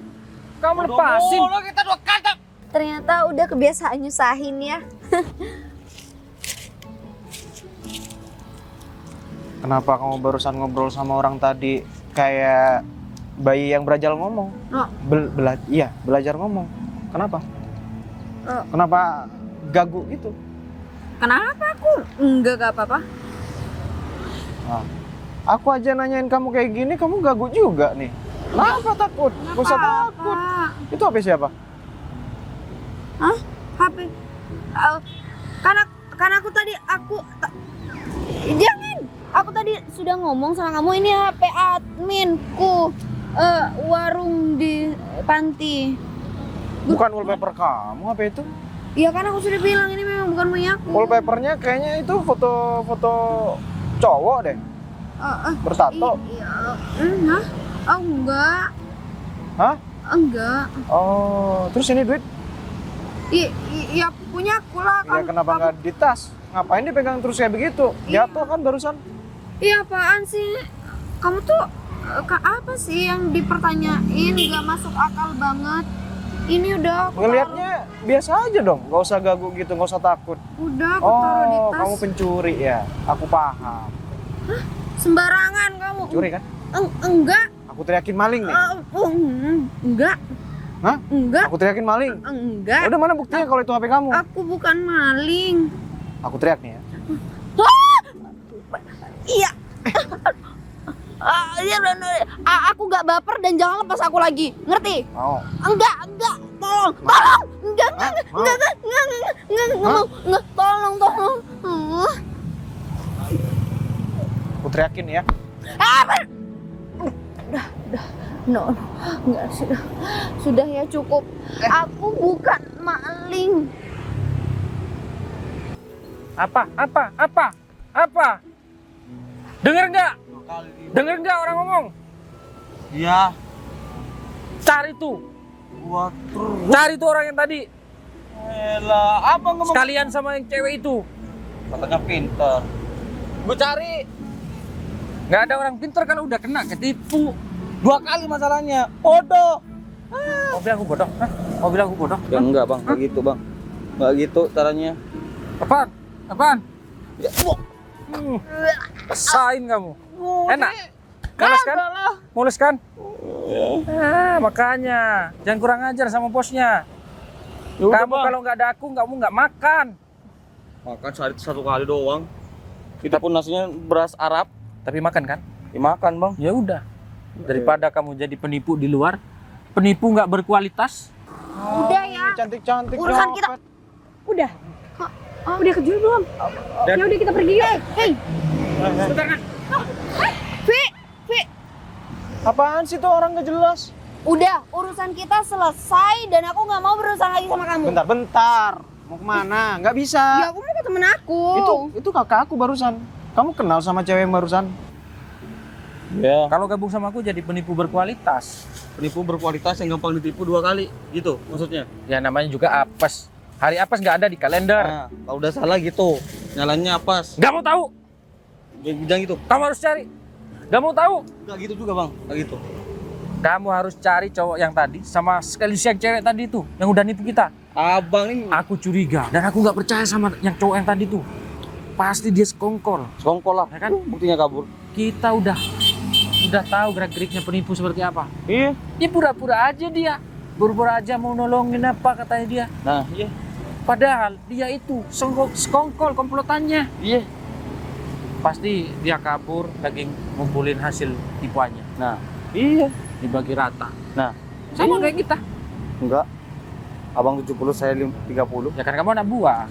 Kamu lepasin. Oh, kita dua kata. Ternyata udah kebiasaan nyusahin ya. Kenapa kamu barusan ngobrol sama orang tadi kayak bayi yang belajar ngomong? Oh. Belajar ngomong. Kenapa? Oh. Kenapa gagu gitu? Kenapa aku? Enggak, gak apa-apa. Aku aja nanyain kamu kayak gini, kamu gagu juga nih. Kenapa takut? Gak usah takut. Itu HP siapa? Hah? HP? Karena aku tadi jangan. Aku tadi sudah ngomong sama kamu, ini HP adminku. Warung di panti. Bukan wallpaper kamu HP itu? Iya kan aku sudah bilang ini memang bukan punya aku. Wallpapernya kayaknya itu foto cowok deh. Bertato. Iya. Hah? Oh enggak. Hah? Enggak. Oh, terus ini duit? Iya punya aku lah. Ya kenapa nggak di tas? Ngapain dipegang terus kayak begitu? Jatuh kan barusan? Iya apaan sih? Kamu tuh apa sih yang dipertanyain? Gak masuk akal banget. Ini udah aku Ngelihatnya biasa aja dong, nggak usah gagu gitu, nggak usah takut. udah aku taruh di Oh, tas. kamu pencuri ya? Aku paham. Sembarangan kamu. Pencuri kan? Enggak. Aku teriakin maling nih. Enggak. Hah? Enggak. Aku teriakin maling. Enggak. Udah mana buktinya kalau itu HP kamu? Aku bukan maling. Aku teriak nih ya. Iya. Aku gak baper dan jangan lepas aku lagi. Ngerti? Mau. Enggak. Tolong. Enggak. Tolong. Aku teriakin ya. No, enggak sudah ya cukup. Aku bukan maling. Apa? Dengar nggak orang ngomong? Iya. Cari tuh orang yang tadi. Elah, apa ngomong? Sekalian sama yang cewek itu. Katanya pinter. Gue cari. Nggak ada orang pintar kan udah kena ketipu. 2 kali masalahnya. Bodoh. Mau bilang aku bodoh? Hah? Mau bilang aku bodoh? Ya enggak bang, kayak gitu bang. Enggak gitu caranya. Apaan? Apaan? Rasain kamu. Enak? Mules kan? Mules kan? Makanya jangan kurang ajar sama bosnya. Kamu kalau nggak ada aku, kamu nggak makan. Makan sehari 1 kali doang. Kita pun nasinya beras Arab. Tapi makan kan? Dimakan bang. Ya udah. Daripada kamu jadi penipu di luar, penipu nggak berkualitas. Udah ya. Cantik-cantik Urusan nyopet. kita. Udah. Udah kejual belum? Ya udah kita pergi yuk. Hey. Sebentar kan? Vi. Apaan sih tuh orang gak jelas? Udah, urusan kita selesai dan aku nggak mau berurusan lagi sama kamu. Bentar. Mau kemana? Nggak bisa. Ya aku mau ke temen aku. Itu kakak aku barusan. Kamu kenal sama cewek yang barusan? Ya. Kalau gabung sama aku jadi penipu berkualitas. Penipu berkualitas yang gampang ditipu 2 kali, gitu maksudnya. Ya namanya juga apes. Hari apes nggak ada di kalender. Nah, kalau udah salah gitu, nyalanya apes. Nggak mau tahu. Jangan gitu. Kamu harus cari. Nggak mau tahu. Nggak gitu juga bang, nggak gitu. Kamu harus cari cowok yang tadi sama sekali yang cewek tadi itu yang udah nipu kita. Abang ini Aku curiga dan aku nggak percaya sama yang cowok yang tadi tuh. Pasti dia sekongkol. sekongkol lah, Ya kan? buktinya kabur. Kita udah tahu gerak-geriknya penipu seperti apa. Iya. Dia pura-pura aja dia. Pura-pura aja mau nolongin apa katanya dia. Nah, iya. Padahal dia itu sekongkol komplotannya. Iya. Pasti dia kabur lagi ngumpulin hasil tipuannya. Nah, iya. Dibagi rata. Nah, Sama kayak kita. enggak. Abang 70, saya 30. Ya kan kamu anak buah.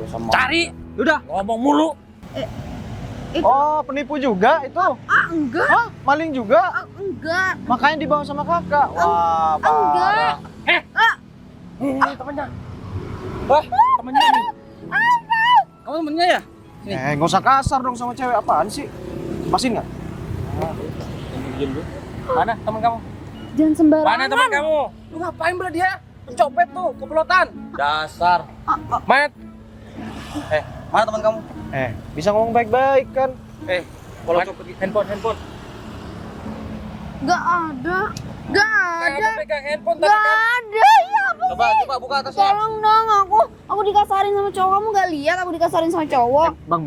Sama. Cari. Udah. Ngomong mulu. Oh, penipu juga itu? Enggak. Hah? Maling juga? Enggak. Makanya dibawa sama kakak. Wah, parah. Ini temennya. Wah, temennya nih. Kamu temennya ya? Nggak usah kasar dong sama cewek. Apaan sih? Lepasin nggak? Diam dulu. Mana temen kamu? Jangan sembarangan. Mana temen kamu? Lu ngapain bela dia? Pencopet tuh, komplotan. Dasar. Mana? Mana teman kamu? Bisa ngomong baik-baik kan? Kalau Kan- copet gitu. handphone. Enggak ada. Enggak ada. Kamu pegang handphone tadi Enggak kan? ada. Ya ampun. Coba buka atasnya. Tolong dong aku dikasarin sama cowok. Kamu nggak lihat aku dikasarin sama cowok. Bang.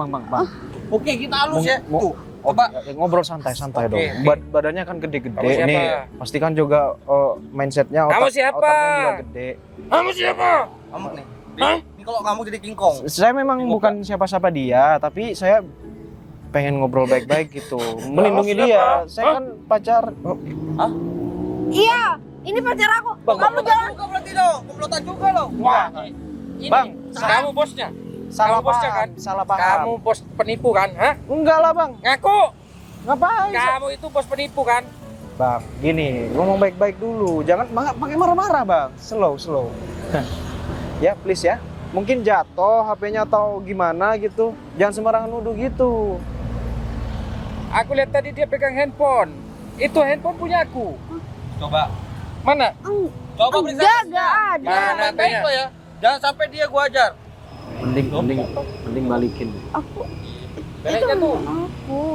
Oke, kita halus ya. Tuh. Coba. Ngobrol santai dong. Oke. Badannya kan gede-gede Kamu siapa? nih. Pasti kan juga mindsetnya Kamu siapa? otaknya juga gede. Kamu siapa? Kamu nih. Hah? Ini kalau kamu jadi King Kong. Saya memang bukan siapa-siapa dia, tapi saya pengen ngobrol baik-baik gitu, melindungi dia. Saya kan pacar. Iya, ini pacar aku. Kamu jangan. Juga berarti dong. Komplotan juga loh. Wah, ini Bang, kamu bosnya. Salah Kamu bosnya paham, kan? salah paham. Kamu bos penipu kan? Hah? Enggak lah bang, Ngaku. ngapain? Kamu itu bos penipu kan? Bang, gini, ngomong baik-baik dulu, jangan pakai marah-marah bang, slow. Ya please ya, mungkin jatuh HP-nya atau gimana gitu, jangan sembarangan nuduh gitu. Aku lihat tadi dia pegang handphone. Itu handphone punya aku. Coba. Mana? Coba periksa. Enggak ada. Mana Baik-baik lo ya. Jangan sampai dia gua ajar. Mending balikin. Aku. Beleknya Itu tuh. aku.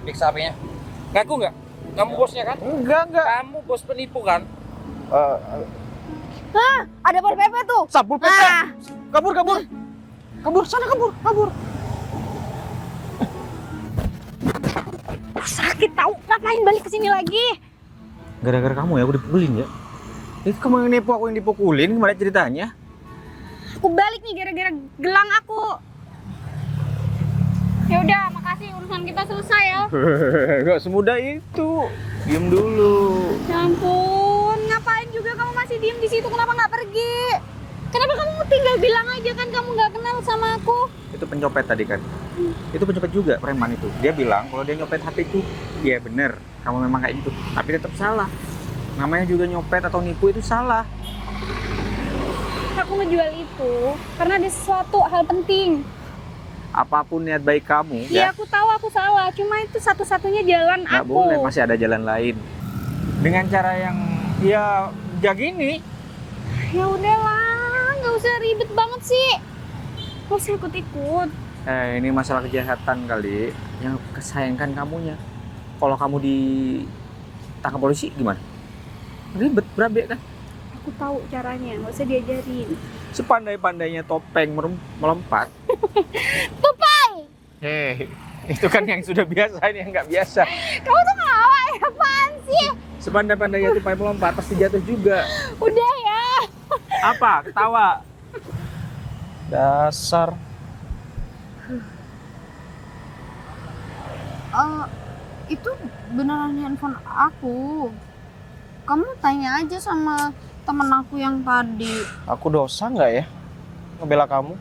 Periksa HP-nya. Ngaku nggak? Kamu bosnya kan? Enggak. Kamu bos penipu kan? Hah, ada Pol PP tuh. Sabul PP. Ah. Kabur, sana kabur. Sakit tahu. Ngapain balik ke sini lagi? Gara-gara kamu ya aku dipukulin ya. Itu kamu yang nipu aku yang dipukulin, gimana ceritanya? Aku balik nih gara-gara gelang aku. Ya udah, makasih urusan kita selesai ya. Enggak semudah itu. Diam dulu. Ya ampun, ngapain juga kamu masih diem di situ? Kenapa nggak pergi? Kenapa kamu tinggal bilang aja kan kamu nggak kenal sama aku? Itu pencopet tadi kan. Itu pencopet juga, preman itu. Dia bilang kalau dia nyopet HP itu, iya bener, kamu memang kayak gitu. Tapi tetap salah. Namanya juga nyopet atau nipu itu salah. Aku ngejual itu karena ada sesuatu hal penting. Apapun niat baik kamu, Iya, aku tahu aku salah. Cuma itu satu-satunya jalan nggak aku. boleh, masih ada jalan lain. Dengan cara yang ya gini. Ya udahlah, nggak usah ribet banget sih. Nggak usah ikut-ikut. Ini masalah kejahatan kali yang kesayangkan kamunya. Kalau kamu ditangkap polisi gimana? Ribet, berabe kan? Aku tahu caranya, nggak usah diajarin. Sepandai-pandainya topeng melompat. Tupai! Hei, itu kan yang sudah biasa, ini yang nggak biasa. Kamu tuh ngelawa ya, apaan sih? Sepandai-pandainya tupai melompat pasti jatuh juga. Udah ya. Apa? Ketawa. Dasar. Itu beneran handphone aku. Kamu tanya aja sama temen aku yang tadi. Aku dosa nggak ya ngebela kamu?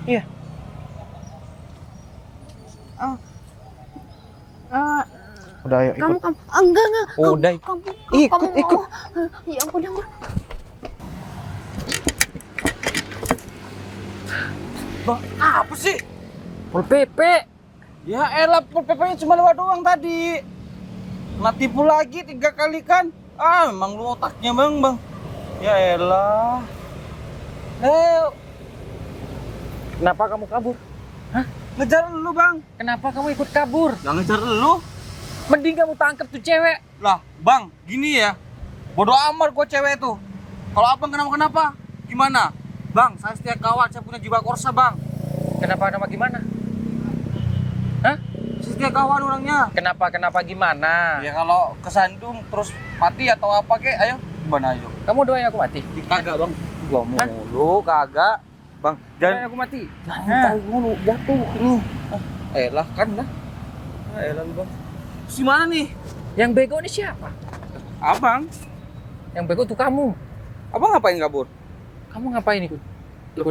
Iya. Udah ayo Kamu ikut. enggak. Udah Kamu ikut. mau. Ya ampun, ya ampun. Bang, apa sih? Pol PP. Ya elah, PP-nya cuma lewat doang tadi. Nah, tipu lagi 3 kali kan? Ah, memang lu otaknya bang. Ya elah. Kenapa kamu kabur? Ngejar lu bang. Kenapa kamu ikut kabur? Gak ngejar lu. Mending kamu tangkap tuh cewek. Lah, bang, gini ya. Bodoh amat gua cewek itu. Kalau abang kenapa-kenapa, gimana? Bang, saya setia kawan, saya punya jiwa korsa bang. Kenapa gimana? Saya setia kawan orangnya. Kenapa gimana? Ya kalau kesandung terus mati atau apa kek, ayo. Gimana ayo? Kamu doain aku mati. Kagak bang. Gua mulu, kagak. Bang, Doain aku mati. jangan mulu, jatuh ini. Elah kan lah. Elah lu bang. Si mana nih? Yang bego ini siapa? Abang. Yang bego tuh kamu. Abang ngapain kabur? Kamu ngapain ikut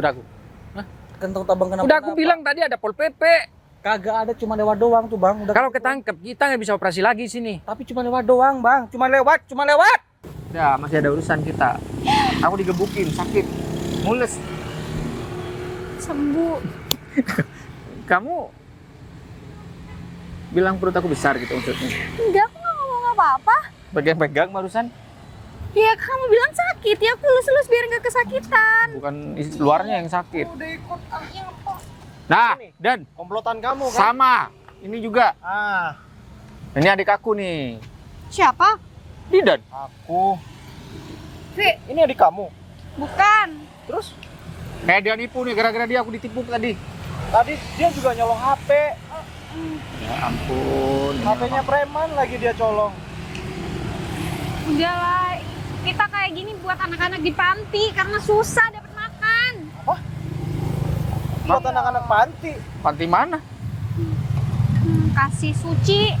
aku? Kan tahu abang kenapa? Udah aku bilang tadi ada Pol PP. Kagak ada, cuma lewat doang tuh bang. Udah Kalau ketangkep kita nggak bisa operasi lagi sini. tapi cuma lewat doang bang. Cuma lewat. Ya, masih ada urusan kita. Aku digebukin, sakit. Mules. Sembuh. Kamu bilang perut aku besar gitu maksudnya. Enggak, aku nggak ngomong apa-apa. Pegang-pegang barusan. Ya kamu bilang sakit, ya aku elus-elus biar nggak kesakitan. Bukan luarnya yang sakit. Udah ikut apa? Nah, Ini. Dan Komplotan kamu kan? sama. Ini juga. Ah, Ini adik aku nih. Siapa? Didan. aku. Vi. Ini adik kamu. Bukan. Terus Kayak dia nipu nih, gara-gara dia aku ditipu tadi. tadi dia juga nyolong HP. Ya ampun. HP-nya preman lagi dia colong. Udahlah, kita kayak gini buat anak-anak di panti karena susah dapat makan. Buat anak-anak panti. Panti mana? Kasih suci.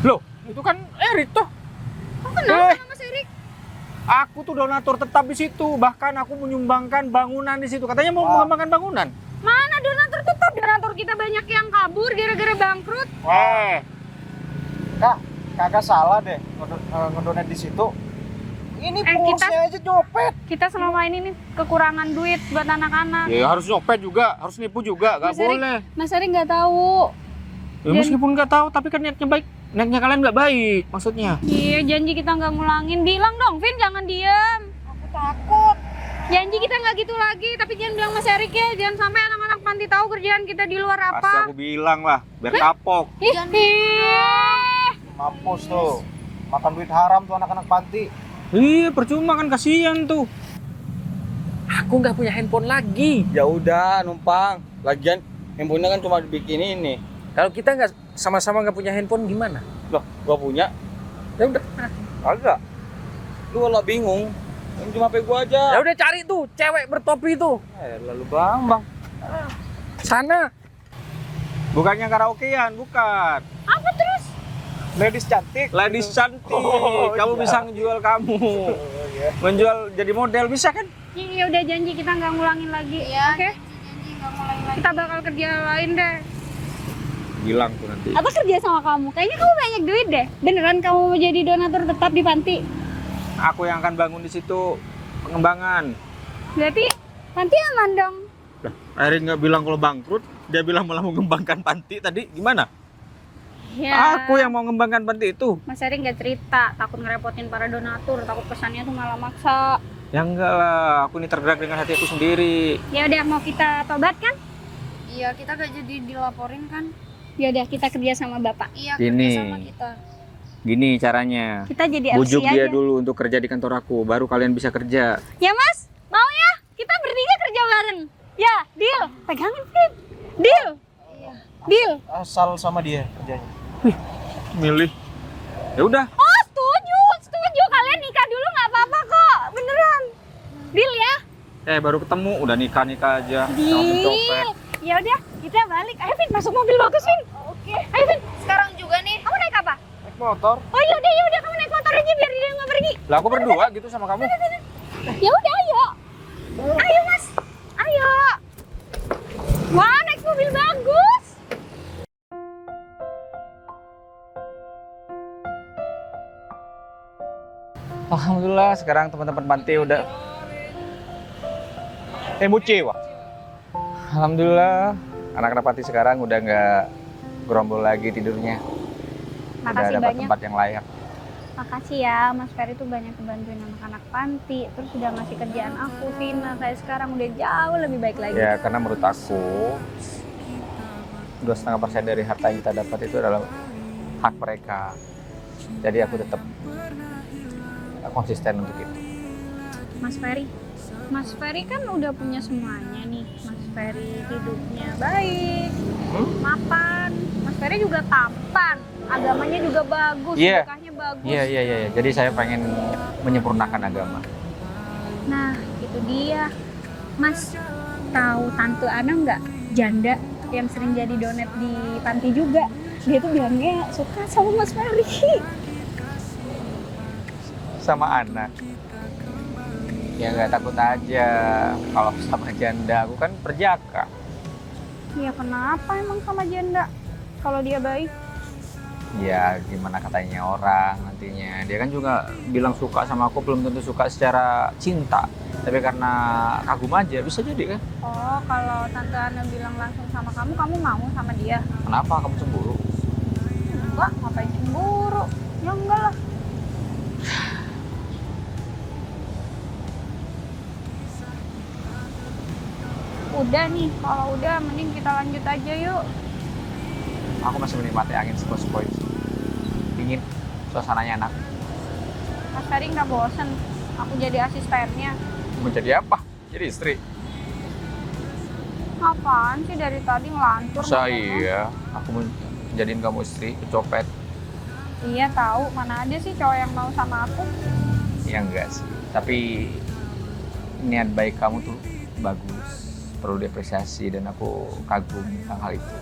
Loh, itu kan Erik toh. Kok kenal Eh. sama Mas Erik? Aku tuh donatur tetap di situ. Bahkan aku menyumbangkan bangunan di situ. Katanya mau mengembangkan bangunan. Mana donatur tetap? Donatur kita banyak yang kabur gara-gara bangkrut. Kak, kakak salah deh ngedonat di situ. Ini pengurusnya aja nyopet. Kita selama ini nih kekurangan duit buat anak-anak. Ya harus nyopet juga, harus nipu juga. Gak Mas Erik, boleh. Mas Erik nggak tahu. Ya, meskipun nggak tahu, tapi kan niatnya baik. Niatnya kalian nggak baik, maksudnya. Iya, janji kita nggak ngulangin. Bilang dong, Vin, jangan diem. Aku takut. Janji kita nggak gitu lagi, tapi jangan bilang Mas Erik ya. Jangan sampai anak-anak panti tahu kerjaan kita di luar Pasti apa. aku bilang lah, biar kapok. Ih, Mampus tuh. Makan duit haram tuh anak-anak panti. Iya, percuma kan, kasihan tuh. Aku nggak punya handphone lagi. Ya udah numpang. Lagian handphonenya kan cuma dibikin ini. Kalau kita nggak sama-sama nggak punya handphone gimana? Loh, gua punya. Ya udah. Kagak. Lu kalau bingung, yang cuma HP gua aja. Ya udah cari tuh cewek bertopi tuh. Lalu bang. Sana. Bukannya karaokean, bukan. Ladies cantik. Ladies cantik, Oh, kamu iya. bisa ngejual kamu. Menjual jadi model bisa kan? Ya udah janji kita nggak ngulangin lagi. Iya. Oke? Janji nggak ngulangin lagi. Kita bakal kerja lain deh. Bilang tuh nanti. Apa kerja sama kamu? Kayaknya kamu banyak duit deh. Beneran kamu mau jadi donatur tetap di panti? Aku yang akan bangun di situ pengembangan. Berarti panti aman dong. Erik nggak bilang kalau bangkrut, dia bilang malah mengembangkan panti tadi. Gimana? Ya. Aku yang mau mengembangkan panti itu. Mas Erik nggak cerita, takut ngerepotin para donatur, takut pesannya tuh malah maksa. Ya enggak lah, aku ini tergerak dengan hati aku sendiri. Ya udah, mau kita tobat kan? Iya, kita gak jadi dilaporin kan? Ya udah, kita kerja sama bapak. Iya, Gini. kerja sama kita. Gini caranya. Kita jadi Bujuk LC dia aja. dulu untuk kerja di kantor aku, baru kalian bisa kerja. Ya Mas, mau ya? Kita bertiga kerja bareng. Ya, deal. Pegangin, Fit. Deal. Deal. Asal sama dia kerjanya. Milih. Ya udah. Oh, setuju. Setuju. Kalian nikah dulu nggak apa-apa kok. Beneran. Deal ya? Baru ketemu udah nikah aja sama Deal. pencopet. Ya udah, kita balik. Ayo, Fit, masuk mobil bagus, Fit. Oke. Ayo, Fit. Sekarang juga nih. Kamu naik apa? Naik motor. Oh, ya udah kamu naik motor aja biar dia nggak pergi. Lah aku berdua gitu sama kamu. Ya udah, ayo. Ayo, Mas. Ayo. Wah, naik mobil bagus. Alhamdulillah sekarang teman-teman panti udah Muci wah. Alhamdulillah anak-anak panti sekarang udah nggak gerombol lagi tidurnya. Udah Makasih dapat banyak. tempat yang layak. Makasih ya, Mas Ferry tuh banyak ngebantuin anak-anak panti. Terus udah ngasih kerjaan aku, Vina. Kayak sekarang udah jauh lebih baik lagi. Ya karena menurut aku 2,5% dari harta yang kita dapat itu adalah hak mereka. Jadi aku tetap konsisten untuk itu. Mas Ferry kan udah punya semuanya nih. Mas Ferry hidupnya baik, mapan. Mas Ferry juga tampan, agamanya juga bagus, Iya. sedekahnya bagus. Iya. Jadi saya pengen menyempurnakan agama. Nah, itu dia. Mas, tahu Tante Ana nggak? Janda yang sering jadi donet di panti juga. Dia tuh bilangnya suka sama Mas Ferry. Sama anak. Ya nggak takut aja kalau sama janda. Aku kan perjaka. Ya kenapa emang sama janda? Kalau dia baik? Ya gimana katanya orang nantinya. Dia kan juga bilang suka sama aku, belum tentu suka secara cinta. Tapi karena kagum aja, bisa jadi kan. Oh, kalau Tante Ana bilang langsung sama kamu, kamu mau sama dia? Kenapa kamu cemburu? Enggak, ngapain cemburu? Ya enggak lah. Udah nih, kalau udah mending kita lanjut aja yuk. Aku masih menikmati angin sepoi-sepoi. Dingin, suasananya enak. Mas Ferry nggak bosen? Aku jadi asistennya. Mau jadi apa? Jadi istri. Apaan sih dari tadi ngelantur? Masa ngomongnya? iya? Aku mau jadiin kamu istri, kecopet. Iya tahu, mana ada sih cowok yang mau sama aku? Ya enggak sih. Tapi niat baik kamu tuh bagus, perlu diapresiasi dan aku kagum tentang hal itu.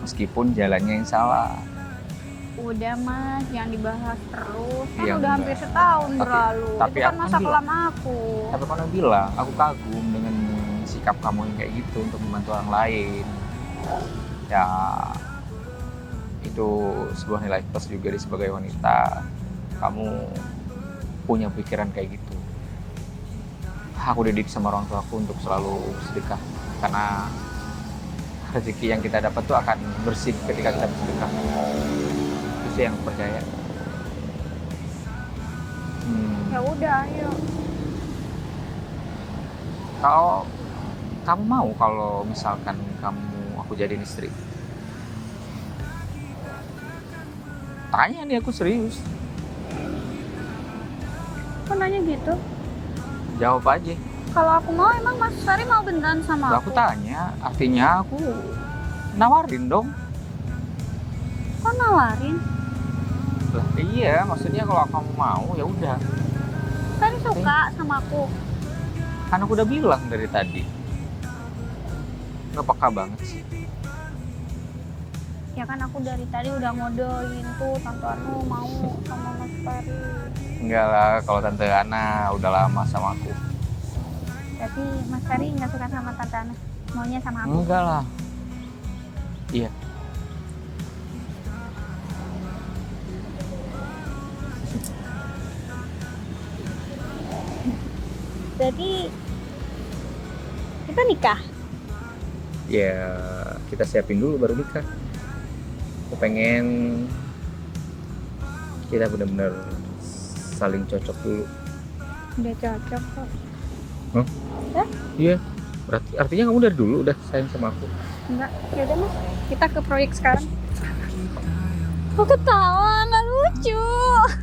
Meskipun jalannya yang salah. Udah Mas, jangan dibahas terus. Kan Iya, udah enggak. hampir setahun berlalu. tapi Itu kan aku masa kan bilang. kelam aku. Tapi kamu bilang, aku kagum dengan sikap kamu yang kayak gitu untuk membantu orang lain. Ya, itu sebuah nilai plus juga di sebagai wanita. Kamu punya pikiran kayak gitu. Aku didik sama orang tuaku untuk selalu sedekah. Karena rezeki yang kita dapat tuh akan bersih ketika kita bersedekah. Itu sih yang aku percaya. Ya udah, ayo. Kalau kamu mau kalau misalkan aku jadiin istri, tanya nih, aku serius. Kok nanya gitu? Jawab aja. Kalau aku mau, emang Mas Ferry mau beneran sama Lah, aku? aku tanya, artinya aku nawarin dong. Kok nawarin? Lah iya, maksudnya kalau kamu mau ya udah. Ferry suka sama aku. Kan aku udah bilang dari tadi. Nggak peka banget sih. Ya kan aku dari tadi udah ngodoin tuh Tante Anu mau sama Mas Ferry. Enggak lah, kalau Tante Ana udah lama sama aku. Tapi Mas Ferry nggak suka sama Tante Ana, maunya sama aku. Enggak lah. Iya. Jadi kita nikah. Ya, kita siapin dulu baru nikah. Aku pengen kita benar-benar saling cocok dulu. Udah cocok kok. Iya. Berarti artinya kamu dari dulu udah sayang sama aku. Enggak, ya udah Mas, kita ke proyek sekarang. Kok ketawa, nggak lucu. lucu.